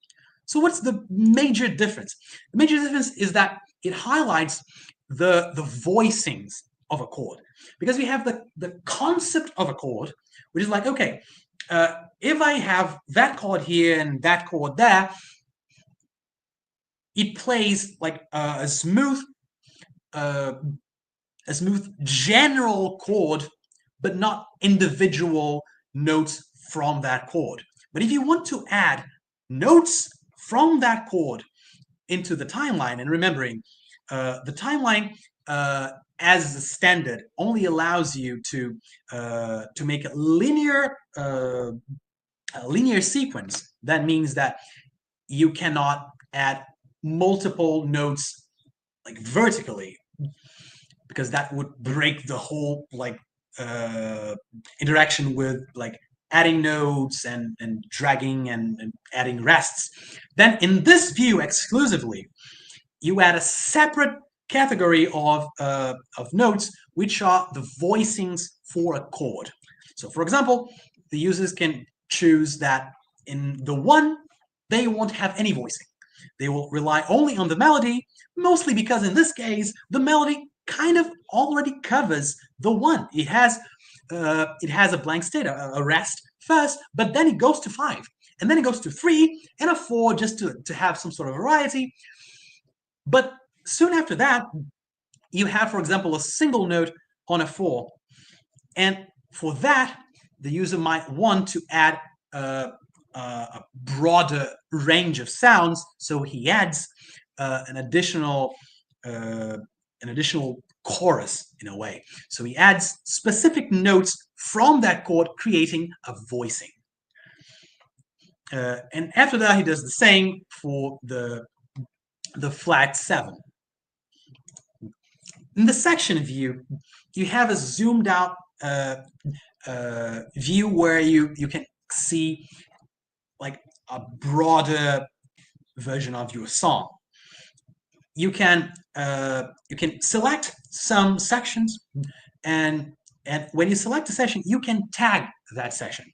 So what's the major difference? The major difference is that it highlights the voicings of a chord, because we have the concept of a chord, which is like, okay, if I have that chord here and that chord there, it plays like a smooth general chord, but not individual notes from that chord. But if you want to add notes from that chord into the timeline, and remembering the timeline as a standard only allows you to make a linear sequence. That means that you cannot add multiple notes like vertically, because that would break the whole like interaction with like adding notes and dragging and adding rests. Then in this view exclusively, you add a separate category of notes, which are the voicings for a chord. So for example, the users can choose that in the one, they won't have any voicing. They will rely only on the melody, mostly because in this case, the melody kind of already covers the one. It has a blank state, a rest first, but then it goes to 5, and then it goes to 3 and a 4, just to have some sort of variety. But soon after that, you have, for example, a single note on a 4, and for that, the user might want to add a broader range of sounds, so he adds an additional chorus in a way. So he adds specific notes from that chord, creating a voicing. And after that, he does the same for the flat 7. In the section view, you have a zoomed out view where you can see like a broader version of your song. You can select some sections, and when you select a section, you can tag that section.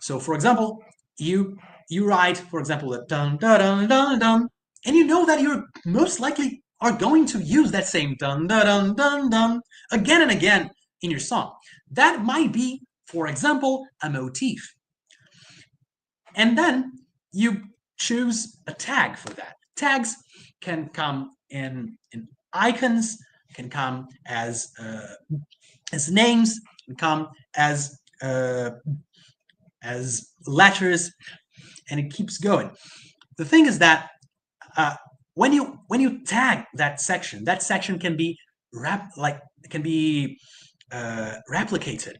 So, for example, you write, for example, a dun dun dun dun dun, and you know that you're most likely are going to use that same dun dun dun dun dun again and again in your song. That might be, for example, a motif. And then you choose a tag for that. Tags can come in icons, can come as names, can come as as letters, and it keeps going. The thing is that when you tag that section can be replicated,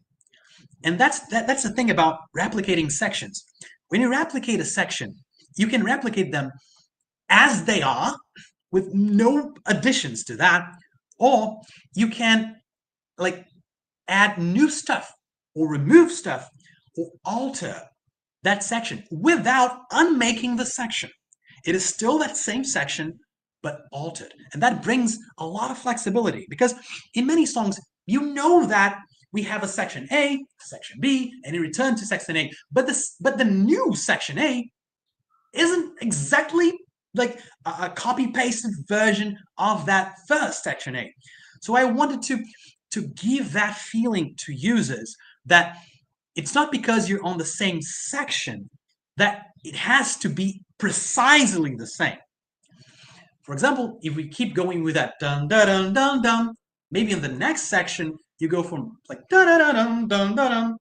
and that's the thing about replicating sections. When you replicate a section, you can replicate them as they are with no additions to that, or you can like add new stuff or remove stuff or alter that section without unmaking the section. It is still that same section, but altered. And that brings a lot of flexibility, because in many songs, you know that we have a section A, section B, and you return to section A. But the new section A isn't exactly like a copy-pasted version of that first section A. So I wanted to give that feeling to users that it's not because you're on the same section that it has to be precisely the same. For example, if we keep going with that dun dun dun dun dun, maybe in the next section you go from like dun dun dun dun dun dun,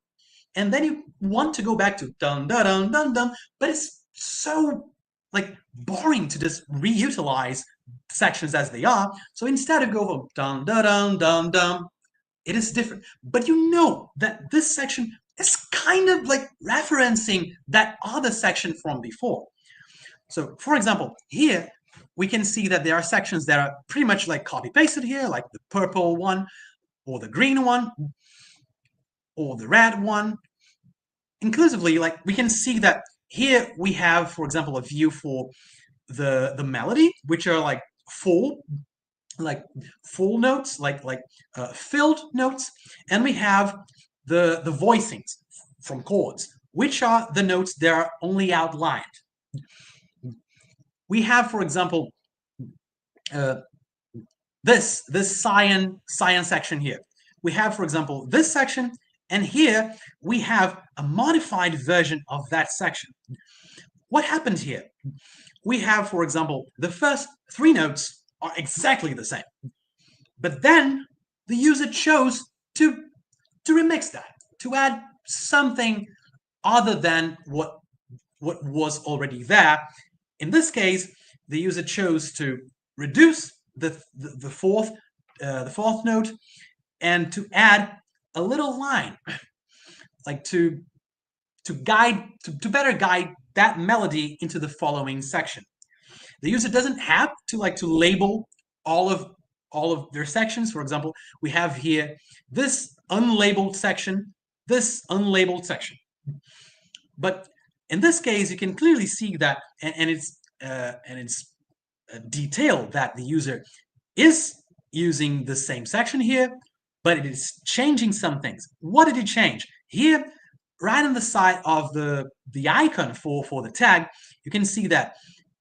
and then you want to go back to dun dun dun dun dun, but it's so like boring to just reutilize sections as they are. So instead of go from dun dun dun dun dun, it is different. But you know that this section is kind of like referencing that other section from before. So for example, here we can see that there are sections that are pretty much like copy-pasted here, like the purple one, or the green one, or the red one. Inclusively, like we can see that here we have, for example, a view for the melody, which are like full notes, filled notes, and we have the voicings from chords, which are the notes that are only outlined. We have, for example, this cyan section here. We have, for example, this section, and here we have a modified version of that section. What happened here? We have, for example, the first three notes are exactly the same, but then the user chose to remix that, to add something other than what was already there. In this case, the user chose to reduce the fourth note and to add a little line, like to better guide that melody into the following section. The user doesn't have to label all of their sections. For example, we have here this unlabeled section, this unlabeled section. But in this case, you can clearly see that, and it's detailed that the user is using the same section here, but it is changing some things. What did it change? Here, right on the side of the icon for the tag, you can see that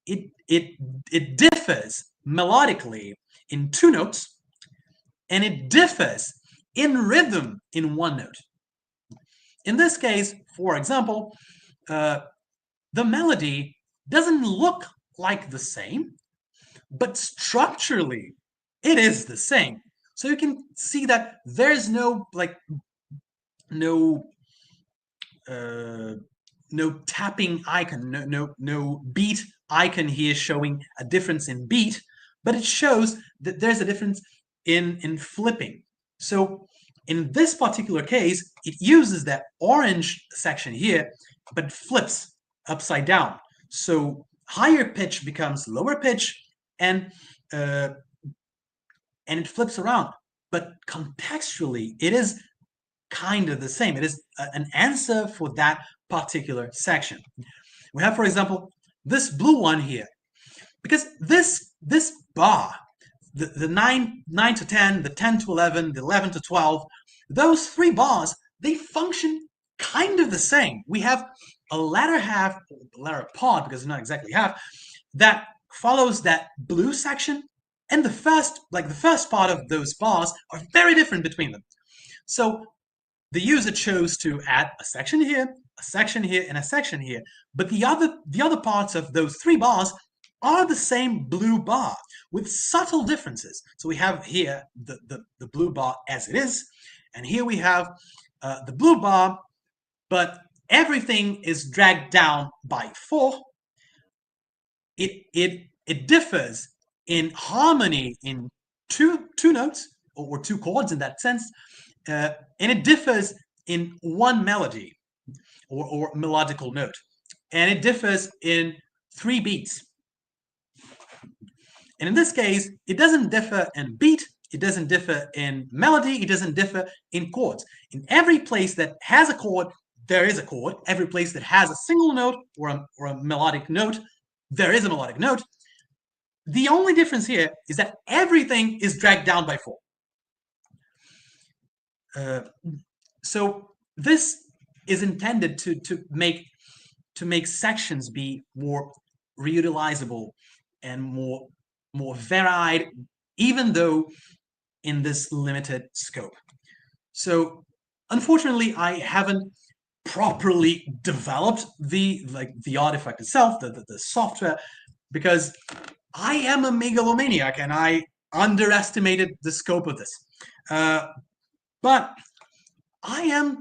it differs melodically in two notes, and it differs in rhythm in one note. In this case, for example, the melody doesn't look like the same, but structurally it is the same. So you can see that there's no tapping icon, no beat icon here showing a difference in beat, but it shows that there's a difference in flipping. So in this particular case, it uses that orange section here, but flips upside down. So higher pitch becomes lower pitch, and it flips around. But contextually, it is kind of the same. It is an answer for that particular section. We have, for example, this blue one here, because this bar, the 9 to 10, the 10 to 11, the 11 to 12, those three bars, they function kind of the same. We have a latter half, latter part, because it's not exactly half, that follows that blue section, and the first part of those bars are very different between them. So the user chose to add a section here, a section here, and a section here, but the other parts of those three bars are the same blue bar with subtle differences. So we have here the blue bar as it is, and here we have the blue bar, but everything is dragged down by 4, it differs in harmony in two notes, or 2 chords in that sense, and it differs in 1 melody or melodical note, and it differs in 3 beats. And in this case, it doesn't differ in beat, it doesn't differ in melody, it doesn't differ in chords. In every place that has a chord, there is a chord. Every place that has a single note or a melodic note, there is a melodic note. The only difference here is that everything is dragged down by 4. So this is intended to make sections be more reutilizable and more varied, even though in this limited scope. So unfortunately, I haven't properly developed the artifact itself, the software, because I am a megalomaniac and I underestimated the scope of this. But I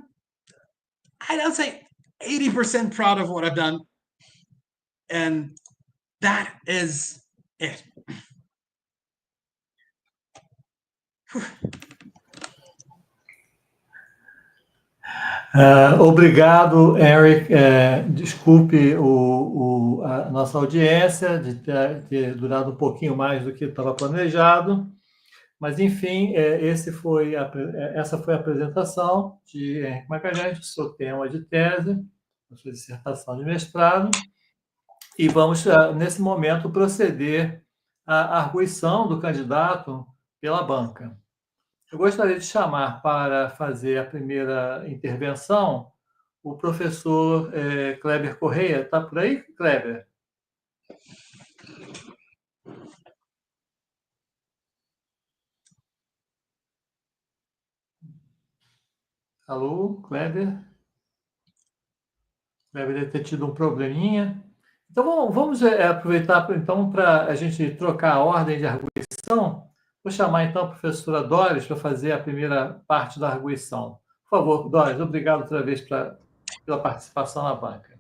don't say 80% proud of what I've done, and that is it. Obrigado, Enrick. Desculpe a nossa audiência de ter durado um pouquinho mais do que estava planejado, mas, enfim, essa foi a apresentação de Enrick Magalhães, do seu tema de tese, da sua dissertação de mestrado, e vamos, nesse momento, proceder à arguição do candidato pela banca. Eu gostaria de chamar para fazer a primeira intervenção o professor Cleber Correia. Está por aí, Cleber? Alô, Cleber? Cleber deve ter tido um probleminha. Então, vamos aproveitar então, para a gente trocar a ordem de arguição. Vou chamar, então, a professora Doris para fazer a primeira parte da arguição. Por favor, Doris, obrigado outra vez pela participação na banca.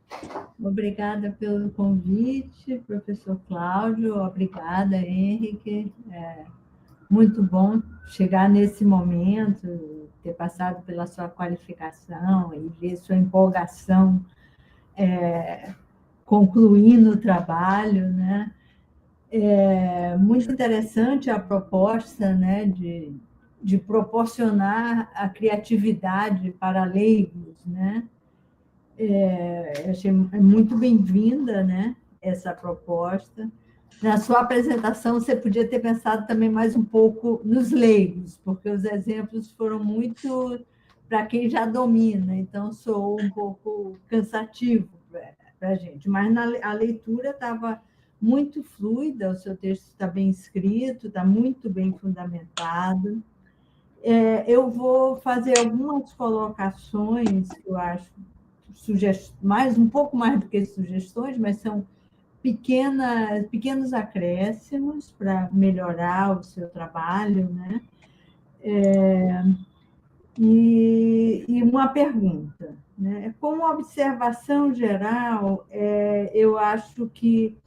Obrigada pelo convite, professor Claudio. Obrigada, Enrick. Muito bom chegar nesse momento, ter passado pela sua qualificação e ver sua empolgação concluindo o trabalho, né? Muito interessante a proposta, né, de proporcionar a criatividade para leigos, né? Achei muito bem-vinda, né, essa proposta. Na sua apresentação, você podia ter pensado também mais um pouco nos leigos, porque os exemplos foram muito para quem já domina, então soou um pouco cansativo para a gente. Mas a leitura estava muito fluida, o seu texto está bem escrito, está muito bem fundamentado. Eu vou fazer algumas colocações que eu acho um pouco mais do que sugestões, mas são pequenos acréscimos para melhorar o seu trabalho, né? E uma pergunta, né? Como observação geral, eu acho que,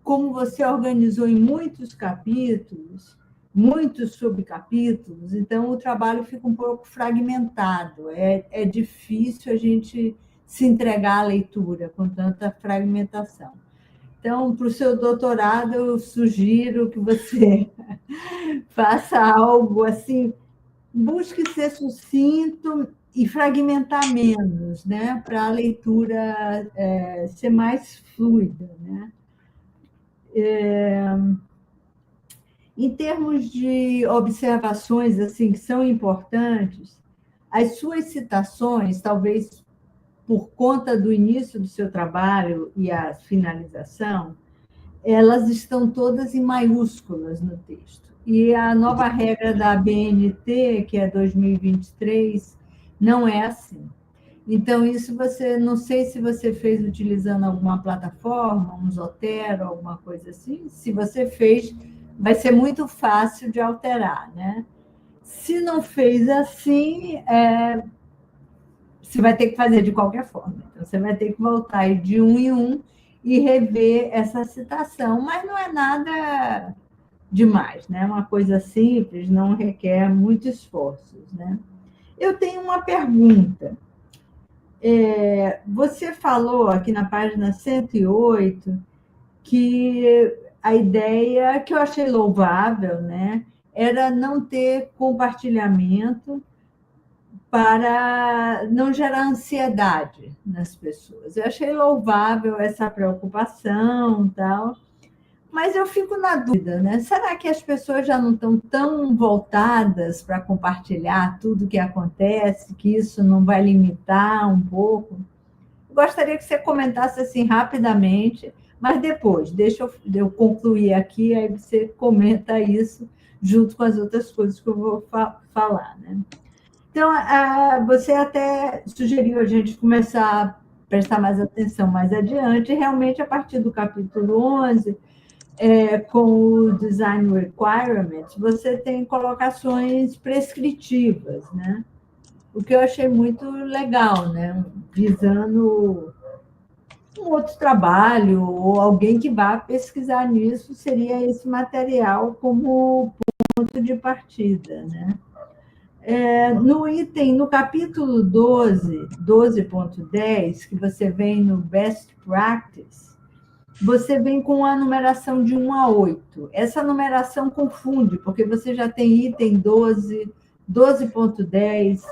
como você organizou em muitos capítulos, muitos subcapítulos, então o trabalho fica um pouco fragmentado. É difícil a gente se entregar à leitura com tanta fragmentação. Então, para o seu doutorado, eu sugiro que você faça algo assim, busque ser sucinto e fragmentar menos, né? Para a leitura ser mais fluida, né? Em termos de observações assim, que são importantes, as suas citações, talvez por conta do início do seu trabalho e a finalização, elas estão todas em maiúsculas no texto. E a nova regra da ABNT, que é 2023, não é assim. Então, isso não sei se você fez utilizando alguma plataforma, um Zotero, alguma coisa assim. Se você fez, vai ser muito fácil de alterar, né? Se não fez assim, você vai ter que fazer de qualquer forma. Então, você vai ter que voltar aí de um em um e rever essa citação, mas não é nada demais, né? É uma coisa simples, não requer muitos esforços, né? Eu tenho uma pergunta. Você falou aqui na página 108 que a ideia, que eu achei louvável, né, era não ter compartilhamento para não gerar ansiedade nas pessoas. Eu achei louvável essa preocupação, tal, mas eu fico na dúvida, né? Será que as pessoas já não estão tão voltadas para compartilhar tudo o que acontece, que isso não vai limitar um pouco? Eu gostaria que você comentasse assim rapidamente, mas depois, deixa eu concluir aqui, aí você comenta isso junto com as outras coisas que eu vou falar, né? Então, você até sugeriu a gente começar a prestar mais atenção mais adiante, e realmente, a partir do capítulo 11, com o Design Requirements, você tem colocações prescritivas, né? O que eu achei muito legal, né? Visando um outro trabalho, ou alguém que vá pesquisar nisso, seria esse material como ponto de partida, né? No capítulo 12, 12.10, que você vem no Best Practice, você vem com a numeração de 1 a 8. Essa numeração confunde, porque você já tem item 12, 12.10,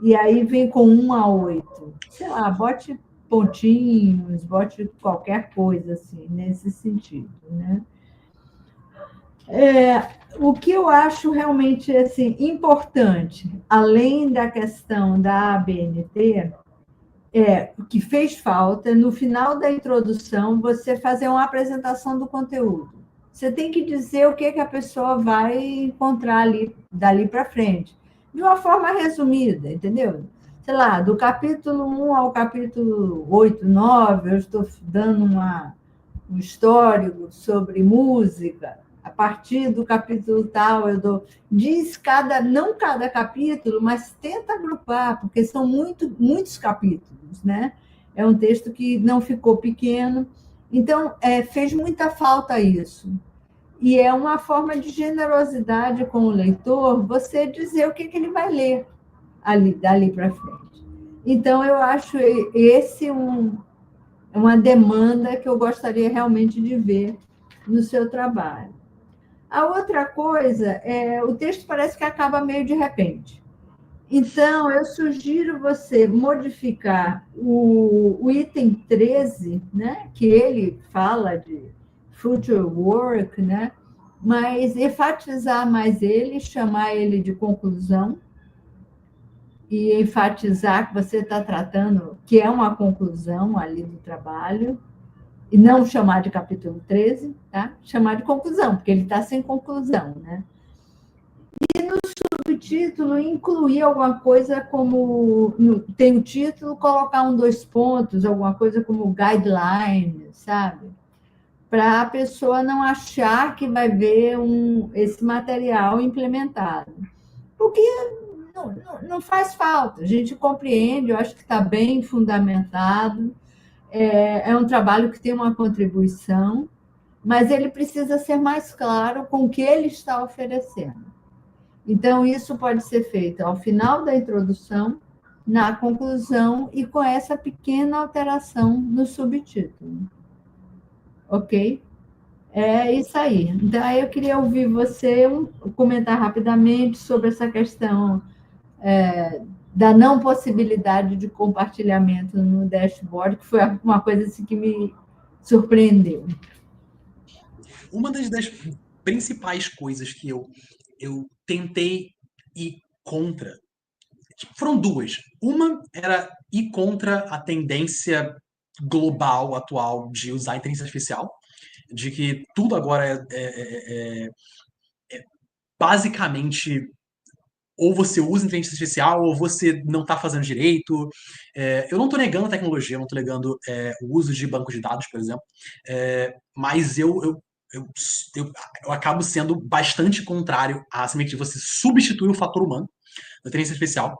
e aí vem com 1 a 8. Sei lá, bote pontinhos, bote qualquer coisa assim, nesse sentido, né? O que eu acho realmente assim, importante, além da questão da ABNT, o que fez falta, no final da introdução, você fazer uma apresentação do conteúdo. Você tem que dizer o que a pessoa vai encontrar ali, dali para frente, de uma forma resumida, entendeu? Sei lá, do capítulo 1 ao capítulo 8, 9, eu estou dando um histórico sobre música. A partir do capítulo tal, eu dou... não cada capítulo, mas tenta agrupar, porque são muitos capítulos, né? É um texto que não ficou pequeno. Então, fez muita falta isso. E é uma forma de generosidade com o leitor você dizer o que ele vai ler dali para frente. Então, eu acho esse uma demanda que eu gostaria realmente de ver no seu trabalho. A outra coisa, o texto parece que acaba meio de repente. Então, eu sugiro você modificar o item 13, né, que ele fala de future work, né, mas enfatizar mais ele, chamar ele de conclusão, e enfatizar que você está tratando, que é uma conclusão ali do trabalho, e não chamar de capítulo 13, tá? Chamar de conclusão, porque ele está sem conclusão, né? E no subtítulo, incluir alguma coisa como... Tem o título, colocar 2 pontos, alguma coisa como guideline, sabe? Para a pessoa não achar que vai ver esse material implementado. Porque não faz falta, a gente compreende, eu acho que está bem fundamentado, é um trabalho que tem uma contribuição, mas ele precisa ser mais claro com o que ele está oferecendo. Então, isso pode ser feito ao final da introdução, na conclusão e com essa pequena alteração no subtítulo. Ok? É isso aí. Então, aí eu queria ouvir você comentar rapidamente sobre essa questão da não possibilidade de compartilhamento no dashboard, que foi uma coisa assim, que me surpreendeu. Uma das principais coisas que eu tentei ir contra foram 2. Uma era ir contra a tendência global atual de usar inteligência artificial, de que tudo agora é basicamente ou você usa inteligência artificial ou você não está fazendo direito. Eu não estou negando a tecnologia, eu não estou negando o uso de bancos de dados, por exemplo, mas eu acabo sendo bastante contrário a simplesmente você substituir o fator humano na inteligência artificial.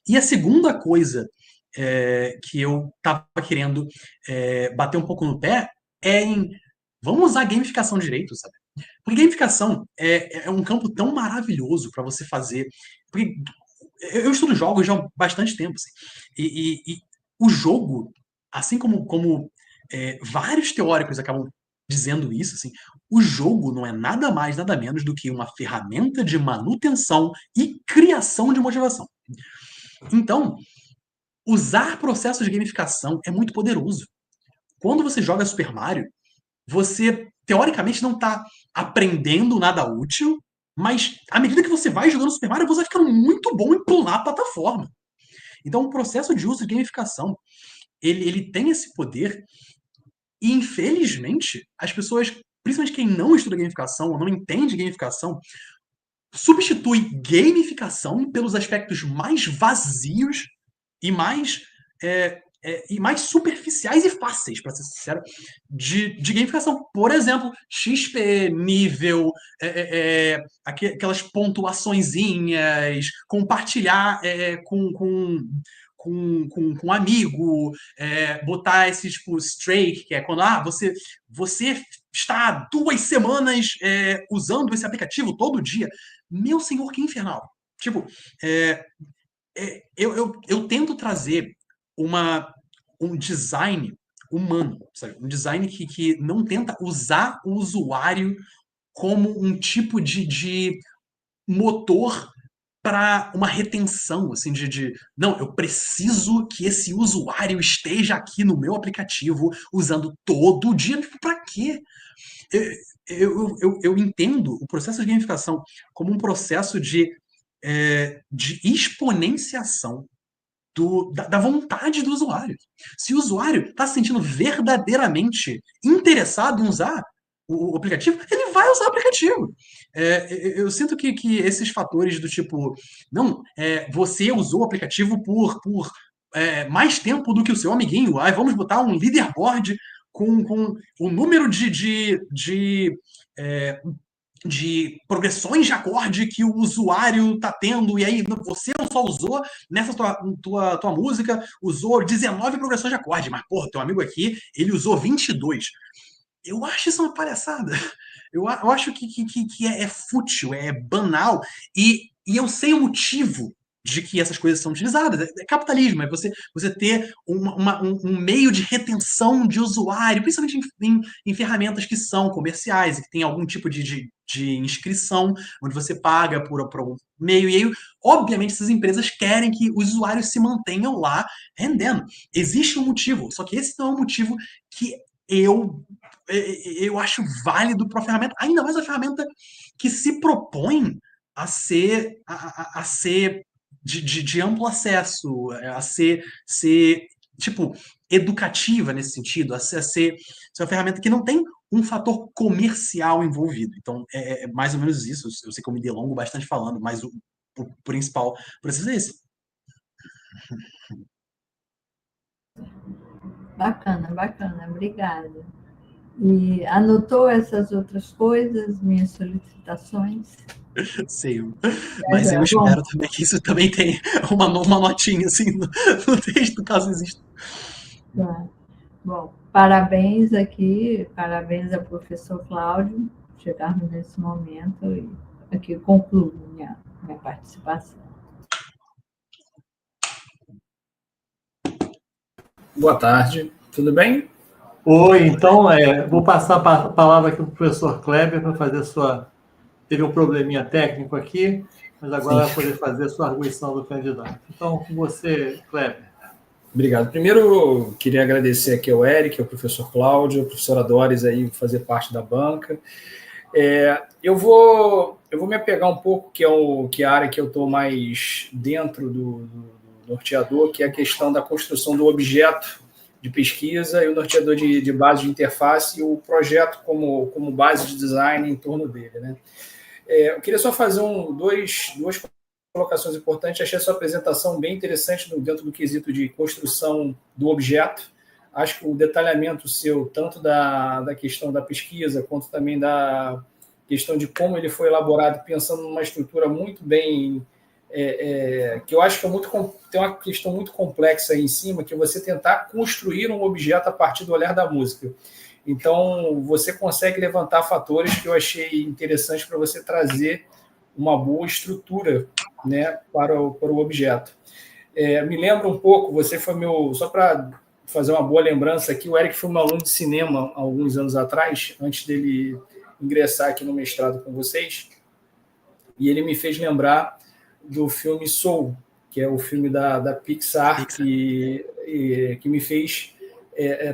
E a segunda coisa que eu estava querendo bater um pouco no pé é em vamos usar gamificação direito, sabe? Porque gamificação é um campo tão maravilhoso para você fazer. Porque eu estudo jogos já há bastante tempo, assim, e o jogo, assim como vários teóricos acabam dizendo isso, assim, o jogo não é nada mais, nada menos do que uma ferramenta de manutenção e criação de motivação. Então, usar processos de gamificação é muito poderoso. Quando você joga Super Mario, você, teoricamente, não está aprendendo nada útil, mas à medida que você vai jogando Super Mario, você vai ficando muito bom em pular a plataforma. Então, o processo de uso de gamificação, ele tem esse poder e, infelizmente, as pessoas, principalmente quem não estuda gamificação ou não entende gamificação, substitui gamificação pelos aspectos mais vazios e mais superficiais e fáceis, para ser sincero, de gamificação. Por exemplo, XP, nível, aquelas pontuaçõezinhas, compartilhar com um amigo, botar esse tipo streak, que é quando você está 2 semanas usando esse aplicativo todo dia. Meu senhor, que infernal. Tipo, eu tento trazer um design humano, sabe? Um design que não tenta usar o usuário como um tipo de motor para uma retenção, assim, não, eu preciso que esse usuário esteja aqui no meu aplicativo usando todo dia. Para quê? Eu entendo o processo de gamificação como um processo de exponenciação da vontade do usuário. Se o usuário está se sentindo verdadeiramente interessado em usar o aplicativo, ele vai usar o aplicativo. Eu sinto que esses fatores do tipo, não, você usou o aplicativo por mais tempo do que o seu amiguinho, aí vamos botar um leaderboard com o número de progressões de acorde que o usuário está tendo, e aí você não só usou nessa tua música, usou 19 progressões de acorde, mas, porra, teu amigo aqui, ele usou 22. Eu acho isso uma palhaçada. Eu acho que é fútil, é banal, e eu sei o motivo de que essas coisas são utilizadas. É capitalismo, é você ter um meio de retenção de usuário, principalmente em ferramentas que são comerciais e que tem algum tipo de inscrição, onde você paga por algum meio. E aí, obviamente, essas empresas querem que os usuários se mantenham lá rendendo. Existe um motivo, só que esse não é um motivo que eu acho válido para a ferramenta, ainda mais a ferramenta que se propõe a ser de amplo acesso, a ser tipo, educativa nesse sentido, a ser uma ferramenta que não tem um fator comercial envolvido. Então, é mais ou menos isso. Eu sei que eu me delongo bastante falando, mas o principal processo é esse. Bacana, obrigada. E anotou essas outras coisas, minhas solicitações? Sei, mas eu espero também que isso também tenha uma notinha assim no texto, caso exista. Tá. Bom, parabéns aqui, parabéns ao professor Claudio, chegarmos nesse momento e aqui concluo minha participação. Boa tarde, tudo bem? Oi, então vou passar a palavra aqui para o professor Cleber para fazer Teve um probleminha técnico aqui, mas agora vai poder fazer a sua arguição do candidato. Então, com você, Cleber. Obrigado. Primeiro, queria agradecer aqui ao Enrick, ao professor Claudio, à professora Doris aí fazer parte da banca. Eu vou me apegar um pouco, que é a área que eu estou mais dentro do norteador, que é a questão da construção do objeto de pesquisa e o norteador de base de interface e o projeto como base de design em torno dele, né? Eu queria só fazer duas colocações importantes. Achei a sua apresentação bem interessante dentro do quesito de construção do objeto. Acho que o detalhamento seu, tanto da questão da pesquisa, quanto também da questão de como ele foi elaborado, pensando numa estrutura muito bem que eu acho que tem uma questão muito complexa aí em cima, que é você tentar construir um objeto a partir do olhar da música. Então, você consegue levantar fatores que eu achei interessantes para você trazer uma boa estrutura, né, para o objeto. Me lembra um pouco, você foi só para fazer uma boa lembrança aqui, o Enrick foi meu aluno de cinema há alguns anos atrás, antes dele ingressar aqui no mestrado com vocês, e ele me fez lembrar do filme Soul, que é o filme da Pixar, que me fez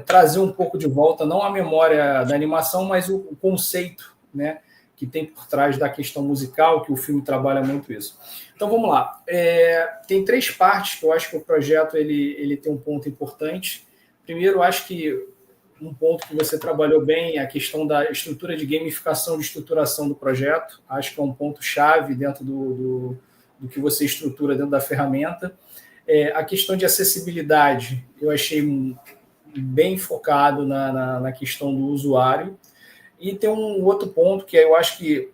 trazer um pouco de volta, não a memória da animação, mas o conceito, né, que tem por trás da questão musical, que o filme trabalha muito isso. Então, vamos lá. Tem 3 partes que eu acho que o projeto ele tem um ponto importante. Primeiro, eu acho que um ponto que você trabalhou bem é a questão da estrutura de gamificação, de estruturação do projeto. Acho que é um ponto-chave dentro do que você estrutura dentro da ferramenta. A questão de acessibilidade, eu achei bem focado na questão do usuário. E tem um outro ponto que eu acho que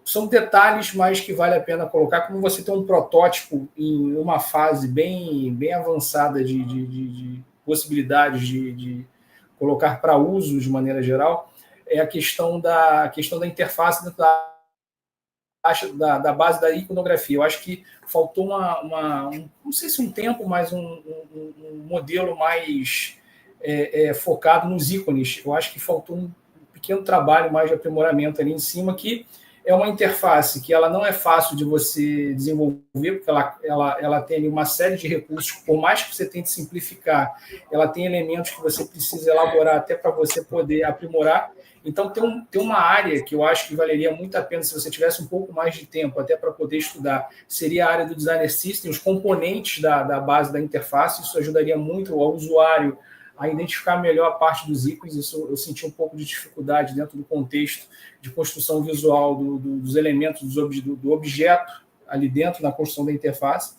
são detalhes, mas que vale a pena colocar, como você tem um protótipo em uma fase bem avançada de possibilidades de colocar para uso de maneira geral, é a questão da interface dentro da base da iconografia. Eu acho que faltou não sei se um tempo, mas um modelo mais focado nos ícones. Eu acho que faltou um pequeno trabalho mais de aprimoramento ali em cima, que é uma interface que ela não é fácil de você desenvolver, porque ela tem ali uma série de recursos, por mais que você tente simplificar, ela tem elementos que você precisa elaborar até para você poder aprimorar. Então, tem uma área que eu acho que valeria muito a pena, se você tivesse um pouco mais de tempo até para poder estudar, seria a área do Designer System, os componentes da base da interface. Isso ajudaria muito ao usuário a identificar melhor a parte dos ícones. Isso eu senti um pouco de dificuldade dentro do contexto de construção visual dos elementos do objeto ali dentro da construção da interface.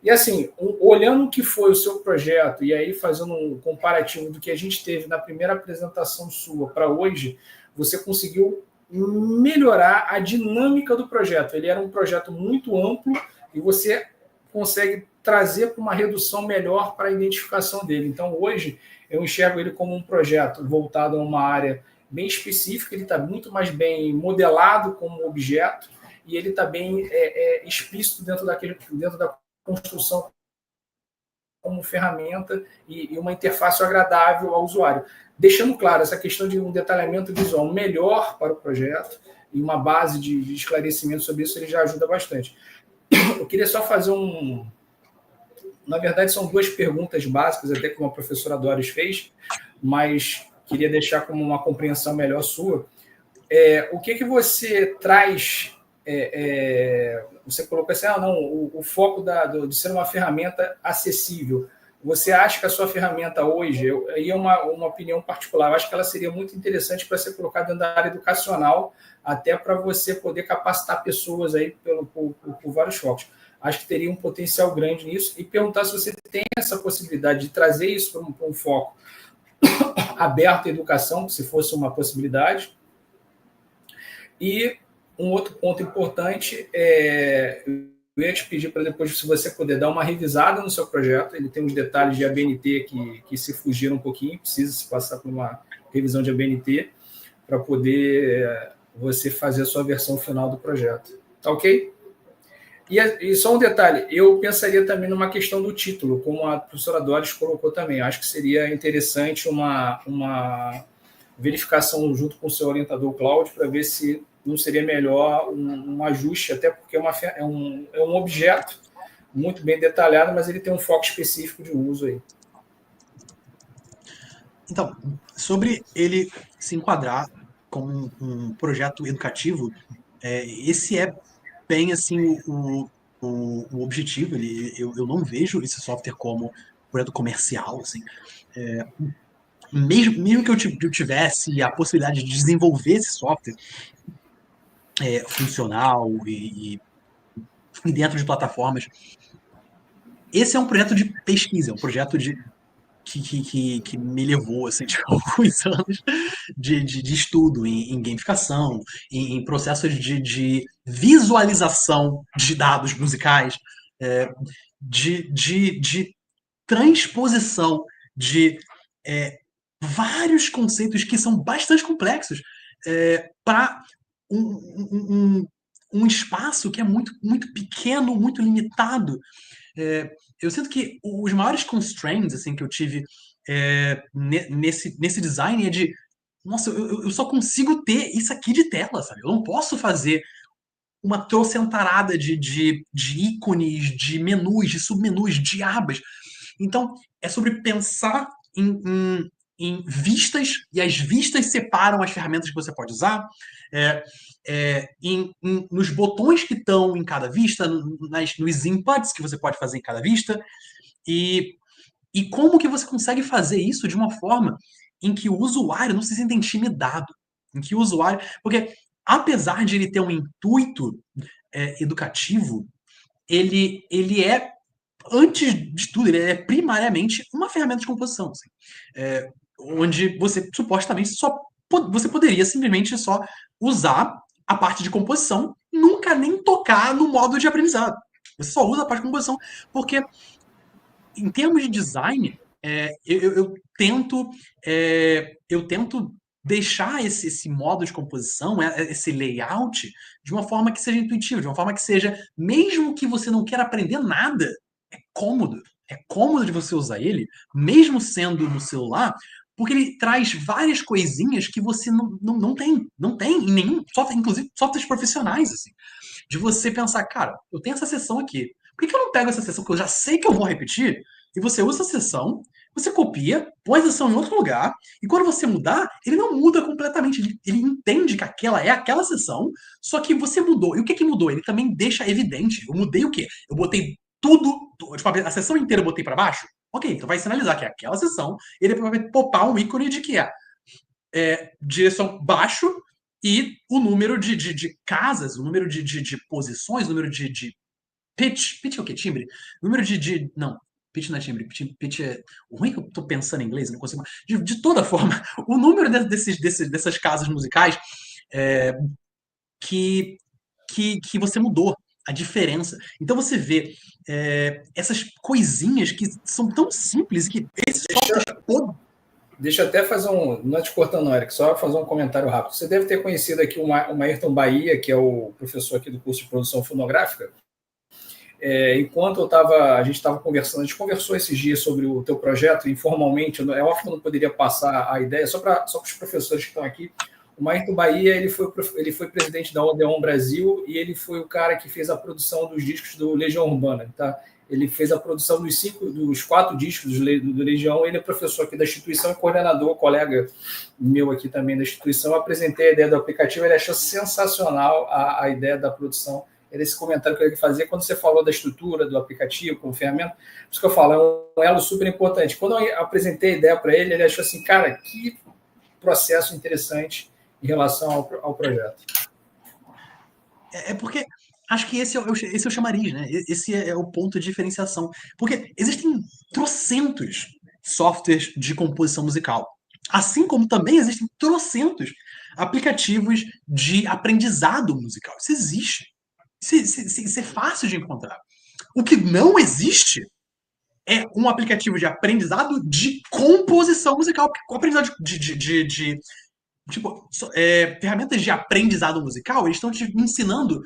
E assim, olhando o que foi o seu projeto e aí fazendo um comparativo do que a gente teve na primeira apresentação sua para hoje, você conseguiu melhorar a dinâmica do projeto. Ele era um projeto muito amplo e você consegue trazer para uma redução melhor para a identificação dele. Então, hoje, eu enxergo ele como um projeto voltado a uma área bem específica, ele está muito mais bem modelado como objeto e ele está bem explícito dentro da construção como ferramenta e uma interface agradável ao usuário. Deixando claro essa questão de um detalhamento visual melhor para o projeto e uma base de esclarecimento sobre isso, ele já ajuda bastante. Eu queria só fazer Na verdade, são 2 perguntas básicas, até que uma professora Doris fez, mas queria deixar como uma compreensão melhor sua. O que você traz... você colocou assim, o foco de ser uma ferramenta acessível. Você acha que a sua ferramenta hoje, aí é uma opinião particular, eu acho que ela seria muito interessante para ser colocada dentro da área educacional, até para você poder capacitar pessoas aí por vários focos. Acho que teria um potencial grande nisso, e perguntar se você tem essa possibilidade de trazer isso para um foco aberto à educação, se fosse uma possibilidade. E um outro ponto importante eu ia te pedir para depois, se você puder, dar uma revisada no seu projeto. Ele tem uns detalhes de ABNT que se fugiram um pouquinho, precisa se passar por uma revisão de ABNT para poder você fazer a sua versão final do projeto. Tá ok? E só um detalhe, eu pensaria também numa questão do título, como a professora Doris colocou também. Acho que seria interessante uma verificação junto com o seu orientador Claudio para ver se não seria melhor um ajuste, até porque é um objeto muito bem detalhado, mas ele tem um foco específico de uso aí. Então, sobre ele se enquadrar como um projeto educativo, esse é bem assim o objetivo. Eu não vejo esse software como projeto comercial, assim. Mesmo que eu tivesse a possibilidade de desenvolver esse software funcional e dentro de plataformas, esse é um projeto de pesquisa, é um projeto que me levou, assim, de alguns anos de estudo em gamificação, em processos de visualização de dados musicais, de transposição de vários conceitos que são bastante complexos para um espaço que é muito, muito pequeno, muito limitado. Eu sinto que os maiores constraints assim, que eu tive nesse design é de nossa, eu só consigo ter isso aqui de tela, sabe? Eu não posso fazer uma trocentarada de ícones, de menus, de submenus, de abas. Então, é sobre pensar em vistas, e as vistas separam as ferramentas que você pode usar, nos botões que estão em cada vista, nos inputs que você pode fazer em cada vista, e como que você consegue fazer isso de uma forma em que o usuário não se sinta intimidado, em que o usuário... Porque, apesar de ele ter um intuito educativo, ele é, antes de tudo, ele é primariamente uma ferramenta de composição, assim, onde você supostamente você poderia simplesmente só usar a parte de composição, nunca nem tocar no modo de aprendizado. Você só usa a parte de composição porque, em termos de design, eu tento deixar esse modo de composição, esse layout, de uma forma que seja intuitiva, de uma forma que seja, mesmo que você não queira aprender nada, é cômodo. É cômodo de você usar ele, mesmo sendo no celular, porque ele traz várias coisinhas que você não tem. Não tem em nenhum software, inclusive softwares profissionais, assim. De você pensar, cara, eu tenho essa sessão aqui. Por que eu não pego essa sessão que eu já sei que eu vou repetir? E você usa a sessão, você copia, põe a sessão em outro lugar, e quando você mudar, ele não muda completamente. Ele entende que aquela é aquela sessão, só que você mudou. E o que mudou? Ele também deixa evidente. Eu mudei o quê? Eu botei tudo, tipo, a sessão inteira eu botei para baixo? Ok, então vai sinalizar que é aquela sessão, e ele vai popar um ícone de que direção baixo e o número de casas, o número de posições, o número de pitch. Pitch é o quê? Timbre? Número não, pitch não é timbre. Pitch é... O ruim é que eu tô pensando em inglês, não consigo... De toda forma, o número dessas casas musicais que você mudou, a diferença. Então você vê essas coisinhas que são tão simples que esse software... Deixa eu até fazer não é te cortando, Enrick, só fazer um comentário rápido. Você deve ter conhecido aqui o Ayrton Bahia, que é o professor aqui do curso de produção fonográfica. Enquanto a gente estava conversando, a gente conversou esses dias sobre o teu projeto informalmente. É óbvio que eu não poderia passar a ideia, só para os professores que estão aqui. O Ayrton Bahia, ele foi presidente da Odeon Brasil e ele foi o cara que fez a produção dos discos do Legião Urbana, tá? Ele fez a produção dos 4 discos do Legião. Ele é professor aqui da instituição e coordenador, colega meu aqui também da instituição. Eu apresentei a ideia do aplicativo, ele achou sensacional a ideia da produção. Era esse comentário que eu ia fazer quando você falou da estrutura do aplicativo, como ferramenta. Por isso que eu falo, é um elo super importante. Quando eu apresentei a ideia para ele, ele achou assim, cara, que processo interessante em relação ao projeto. Porque acho que esse é o chamariz, né? Esse é o ponto de diferenciação. Porque existem trocentos softwares de composição musical. Assim como também existem trocentos aplicativos de aprendizado musical. Isso existe. Isso é fácil de encontrar. O que não existe é um aplicativo de aprendizado de composição musical. Porque o aprendizado ferramentas de aprendizado musical, eles estão te ensinando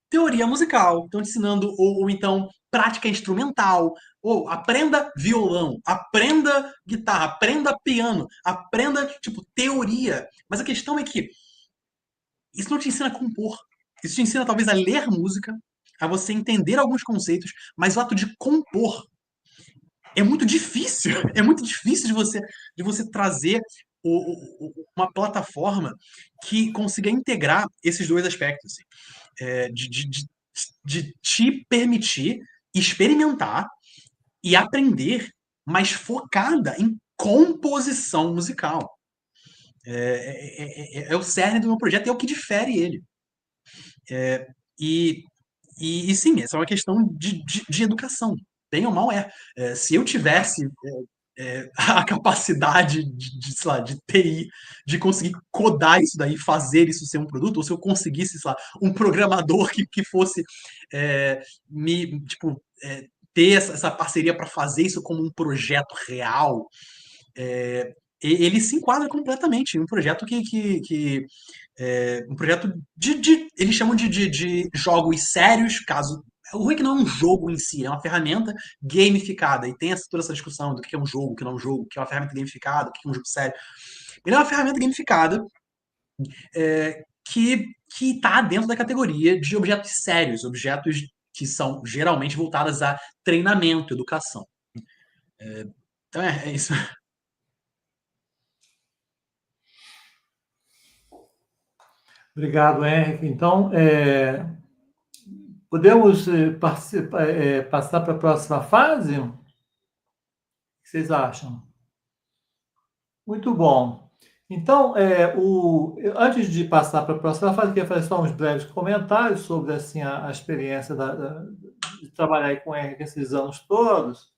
teoria musical, estão te ensinando, ou então prática instrumental, ou aprenda violão, aprenda guitarra, aprenda piano, aprenda, teoria. Mas a questão é que isso não te ensina a compor. Isso te ensina talvez a ler música, a você entender alguns conceitos, mas o ato de compor é muito difícil. É muito difícil de você trazer uma plataforma que consiga integrar esses dois aspectos. Assim, de te permitir experimentar e aprender, mas focada em composição musical. É o cerne do meu projeto, é o que difere ele. E sim, essa é uma questão de educação. Bem ou mal é. Se eu tivesse a capacidade sei lá, de TI, de conseguir codar isso daí, fazer isso ser um produto, ou se eu conseguisse, sei lá, um programador que fosse ter essa parceria para fazer isso como um projeto real, ele se enquadra completamente em um projeto um projeto eles chamam de jogos sérios, caso o ruim é que não é um jogo em si, é uma ferramenta gamificada, e tem toda essa discussão do que é um jogo, o que não é um jogo, o que é uma ferramenta gamificada, o que é um jogo sério. Ele é uma ferramenta gamificada que está dentro da categoria de objetos sérios, objetos que são geralmente voltados a treinamento, educação. Então é isso. Obrigado, Henrick. Então, podemos passar para a próxima fase? O que vocês acham? Muito bom. Então, antes de passar para a próxima fase, eu queria fazer só uns breves comentários sobre assim, a experiência de trabalhar com o Henrick esses anos todos.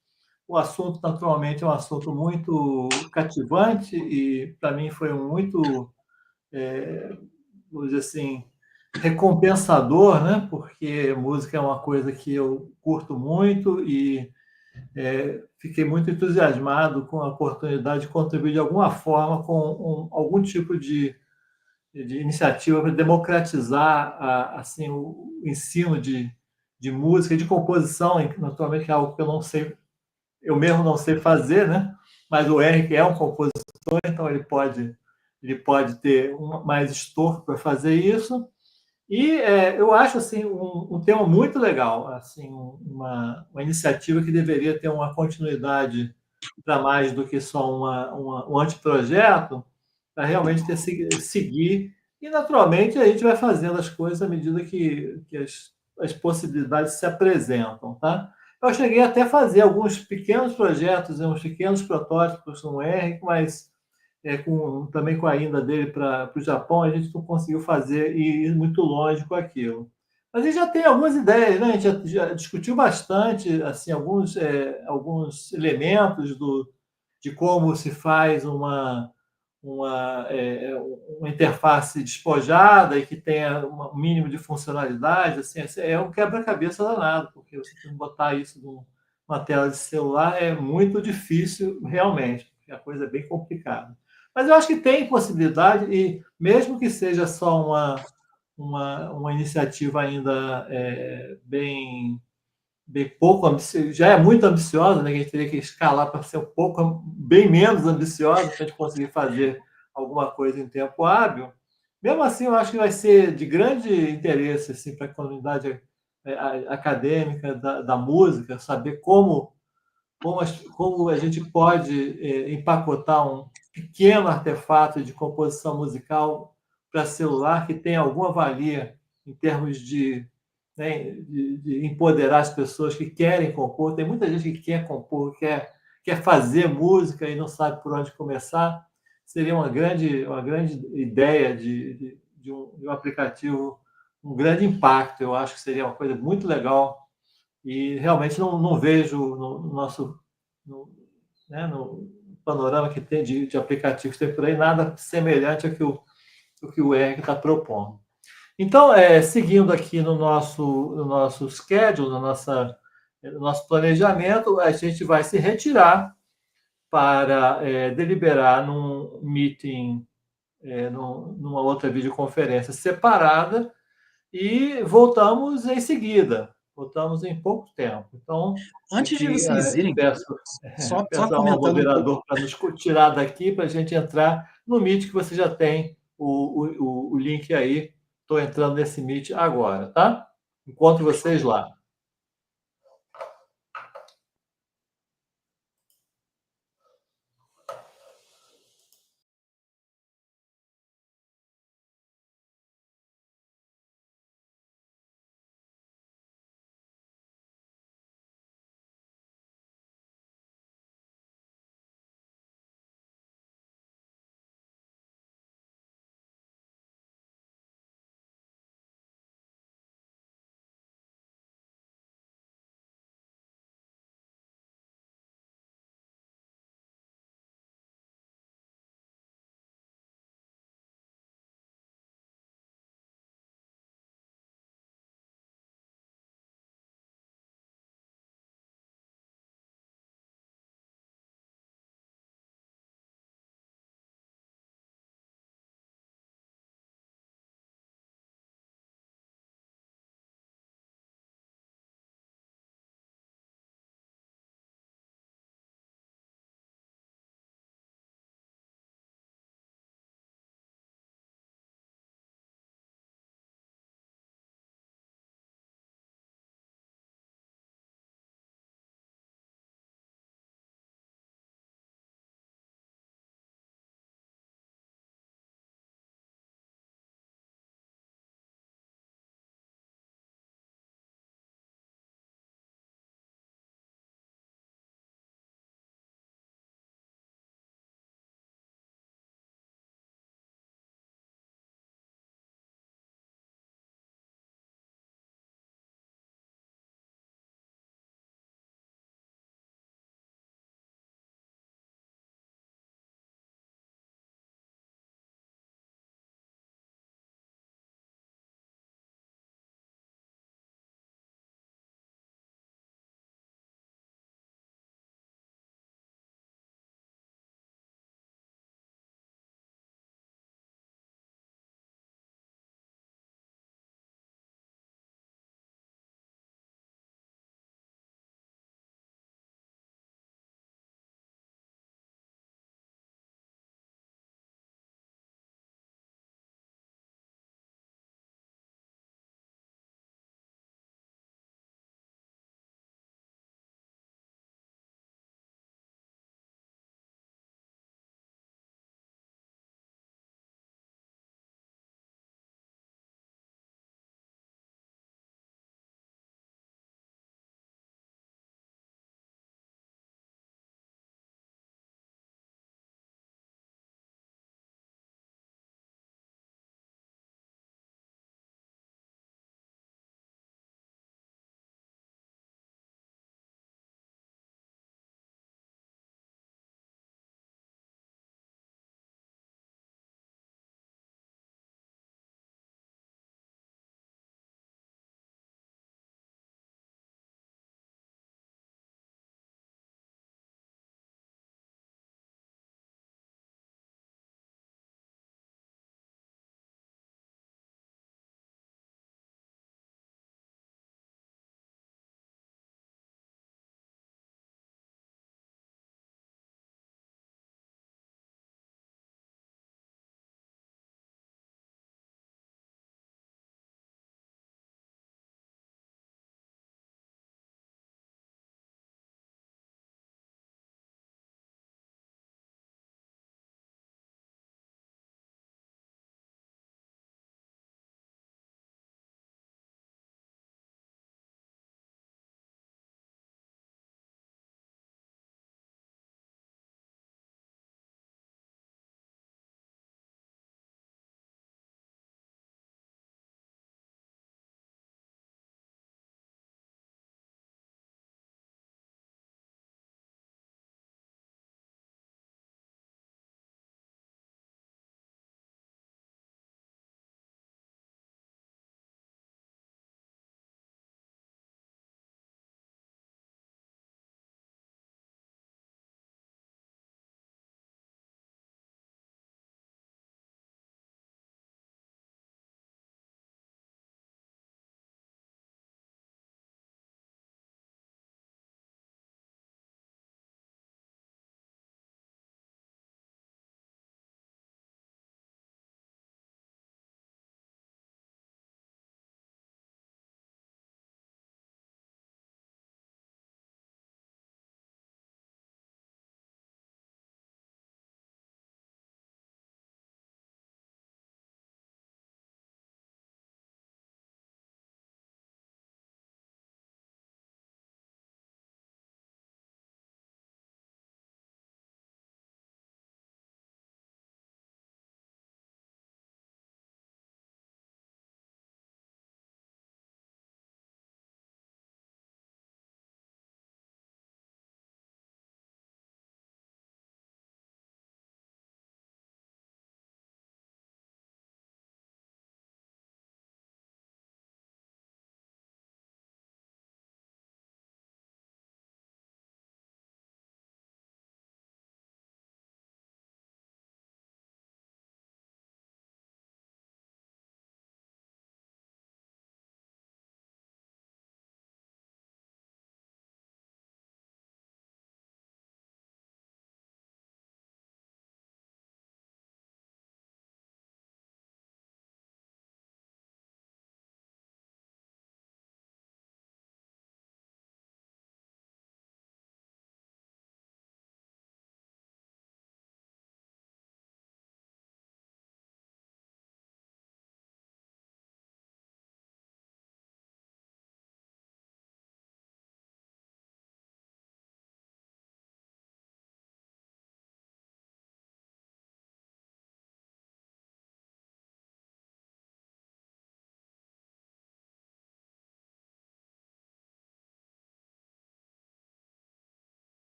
O assunto, naturalmente, é um assunto muito cativante e, para mim, foi muito, vamos dizer assim, recompensador, né? Porque música é uma coisa que eu curto muito e fiquei muito entusiasmado com a oportunidade de contribuir de alguma forma com algum tipo de iniciativa para democratizar assim, o ensino de música e de composição, naturalmente que é algo que eu não sei, eu mesmo não sei fazer, né? Mas o Eric é um compositor, então ele pode ter mais estofo para fazer isso. E eu acho assim um tema muito legal, assim uma iniciativa que deveria ter uma continuidade para mais do que só um anteprojeto, para realmente seguir. E, naturalmente, a gente vai fazendo as coisas à medida que as possibilidades se apresentam. Tá? Eu cheguei até a fazer alguns pequenos projetos, uns pequenos protótipos no R, mas também com a ida dele para o Japão, a gente não conseguiu fazer e ir muito longe com aquilo. Mas a gente já tem algumas ideias, né? A gente já discutiu bastante assim, alguns elementos de como se faz uma interface despojada e que tenha um mínimo de funcionalidade. Assim, é um quebra-cabeça danado, porque você tem que botar isso numa tela de celular é muito difícil, realmente, porque a coisa é bem complicada. Mas eu acho que tem possibilidade, e mesmo que seja só uma iniciativa ainda bem pouco ambiciosa, já é muito ambiciosa, né? A gente teria que escalar para ser um pouco bem menos ambiciosa para a gente conseguir fazer alguma coisa em tempo hábil. Mesmo assim, eu acho que vai ser de grande interesse assim, para a comunidade acadêmica da música, saber como a gente pode empacotar um pequeno artefato de composição musical para celular que tenha alguma valia em termos né, de empoderar as pessoas que querem compor. Tem muita gente que quer compor, quer fazer música e não sabe por onde começar. Seria uma grande ideia de um aplicativo, um grande impacto. Eu acho que seria uma coisa muito legal e realmente não vejo no nosso né, no panorama que tem de aplicativos que tem por aí nada semelhante ao que o Henrique está propondo. Então, seguindo aqui no nosso schedule, no nosso planejamento, a gente vai se retirar para deliberar num meeting, numa outra videoconferência separada, e voltamos em seguida. Voltamos em pouco tempo. Então, Antes de aqui vocês irem, peço só ao comentando um pouco. moderador para nos tirar daqui, para a gente entrar no Meet, que você já tem o link aí. Estou entrando nesse Meet agora, tá? Encontro vocês lá.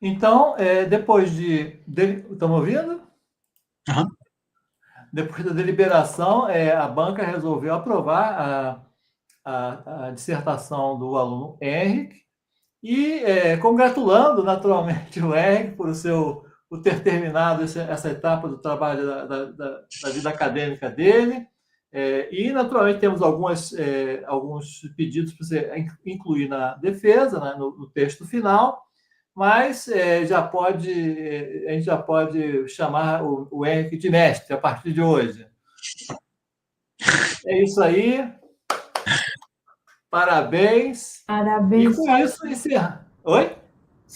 Então, depois estão me ouvindo? Uhum. Depois da deliberação, a banca resolveu aprovar a dissertação do aluno Enrick e congratulando naturalmente o Enrick por ter terminado essa etapa do trabalho da vida acadêmica dele. E, naturalmente, temos alguns pedidos para você incluir na defesa, né, no texto final, mas a gente já pode chamar o Enrick de mestre a partir de hoje. É isso aí. Parabéns. Parabéns. E com isso, encerra. Oi?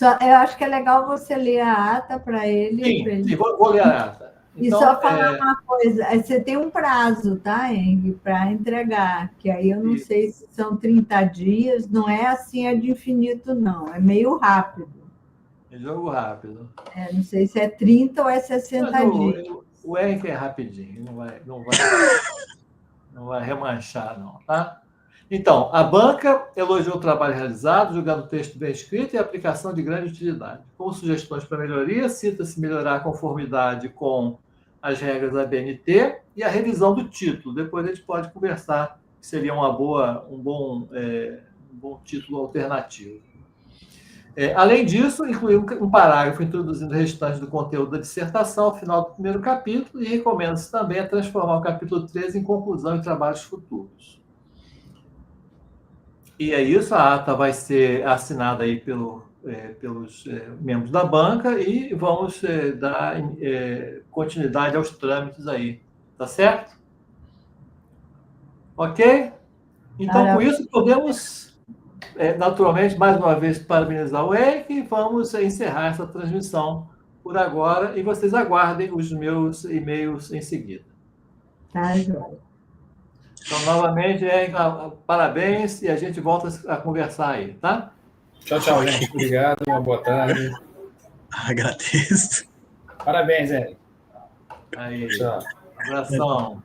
Eu acho que é legal você ler a ata para ele. Sim, vou ler a ata. Então, e só falar uma coisa, você tem um prazo, tá, Enrique, para entregar, que aí eu não sei se são 30 dias, não é assim, é de infinito, não, é meio rápido. É jogo rápido. Não sei se é 30 ou é 60 dias. O Enrique é rapidinho, não vai remanchar, não, tá? Então, a banca elogiou o trabalho realizado, julgando o texto bem escrito e a aplicação de grande utilidade. Como sugestões para melhoria, cita-se melhorar a conformidade com as regras da BNT e a revisão do título. Depois a gente pode conversar, que seria um bom título alternativo. Além disso, incluiu um parágrafo introduzindo o restante do conteúdo da dissertação ao final do primeiro capítulo e recomenda-se também a transformar o capítulo 13 em conclusão e trabalhos futuros. E é isso, a ata vai ser assinada aí pelos membros da banca e vamos dar continuidade aos trâmites aí, tá certo? Ok? Então, com isso, podemos, naturalmente, mais uma vez, parabenizar o Enrick e vamos encerrar essa transmissão por agora e vocês aguardem os meus e-mails em seguida. Tá, joia. Então, novamente, parabéns e a gente volta a conversar aí, tá? Tchau, gente. Obrigado, uma boa tarde. Agradeço. Parabéns, Enrick. Aí, tchau. Abração.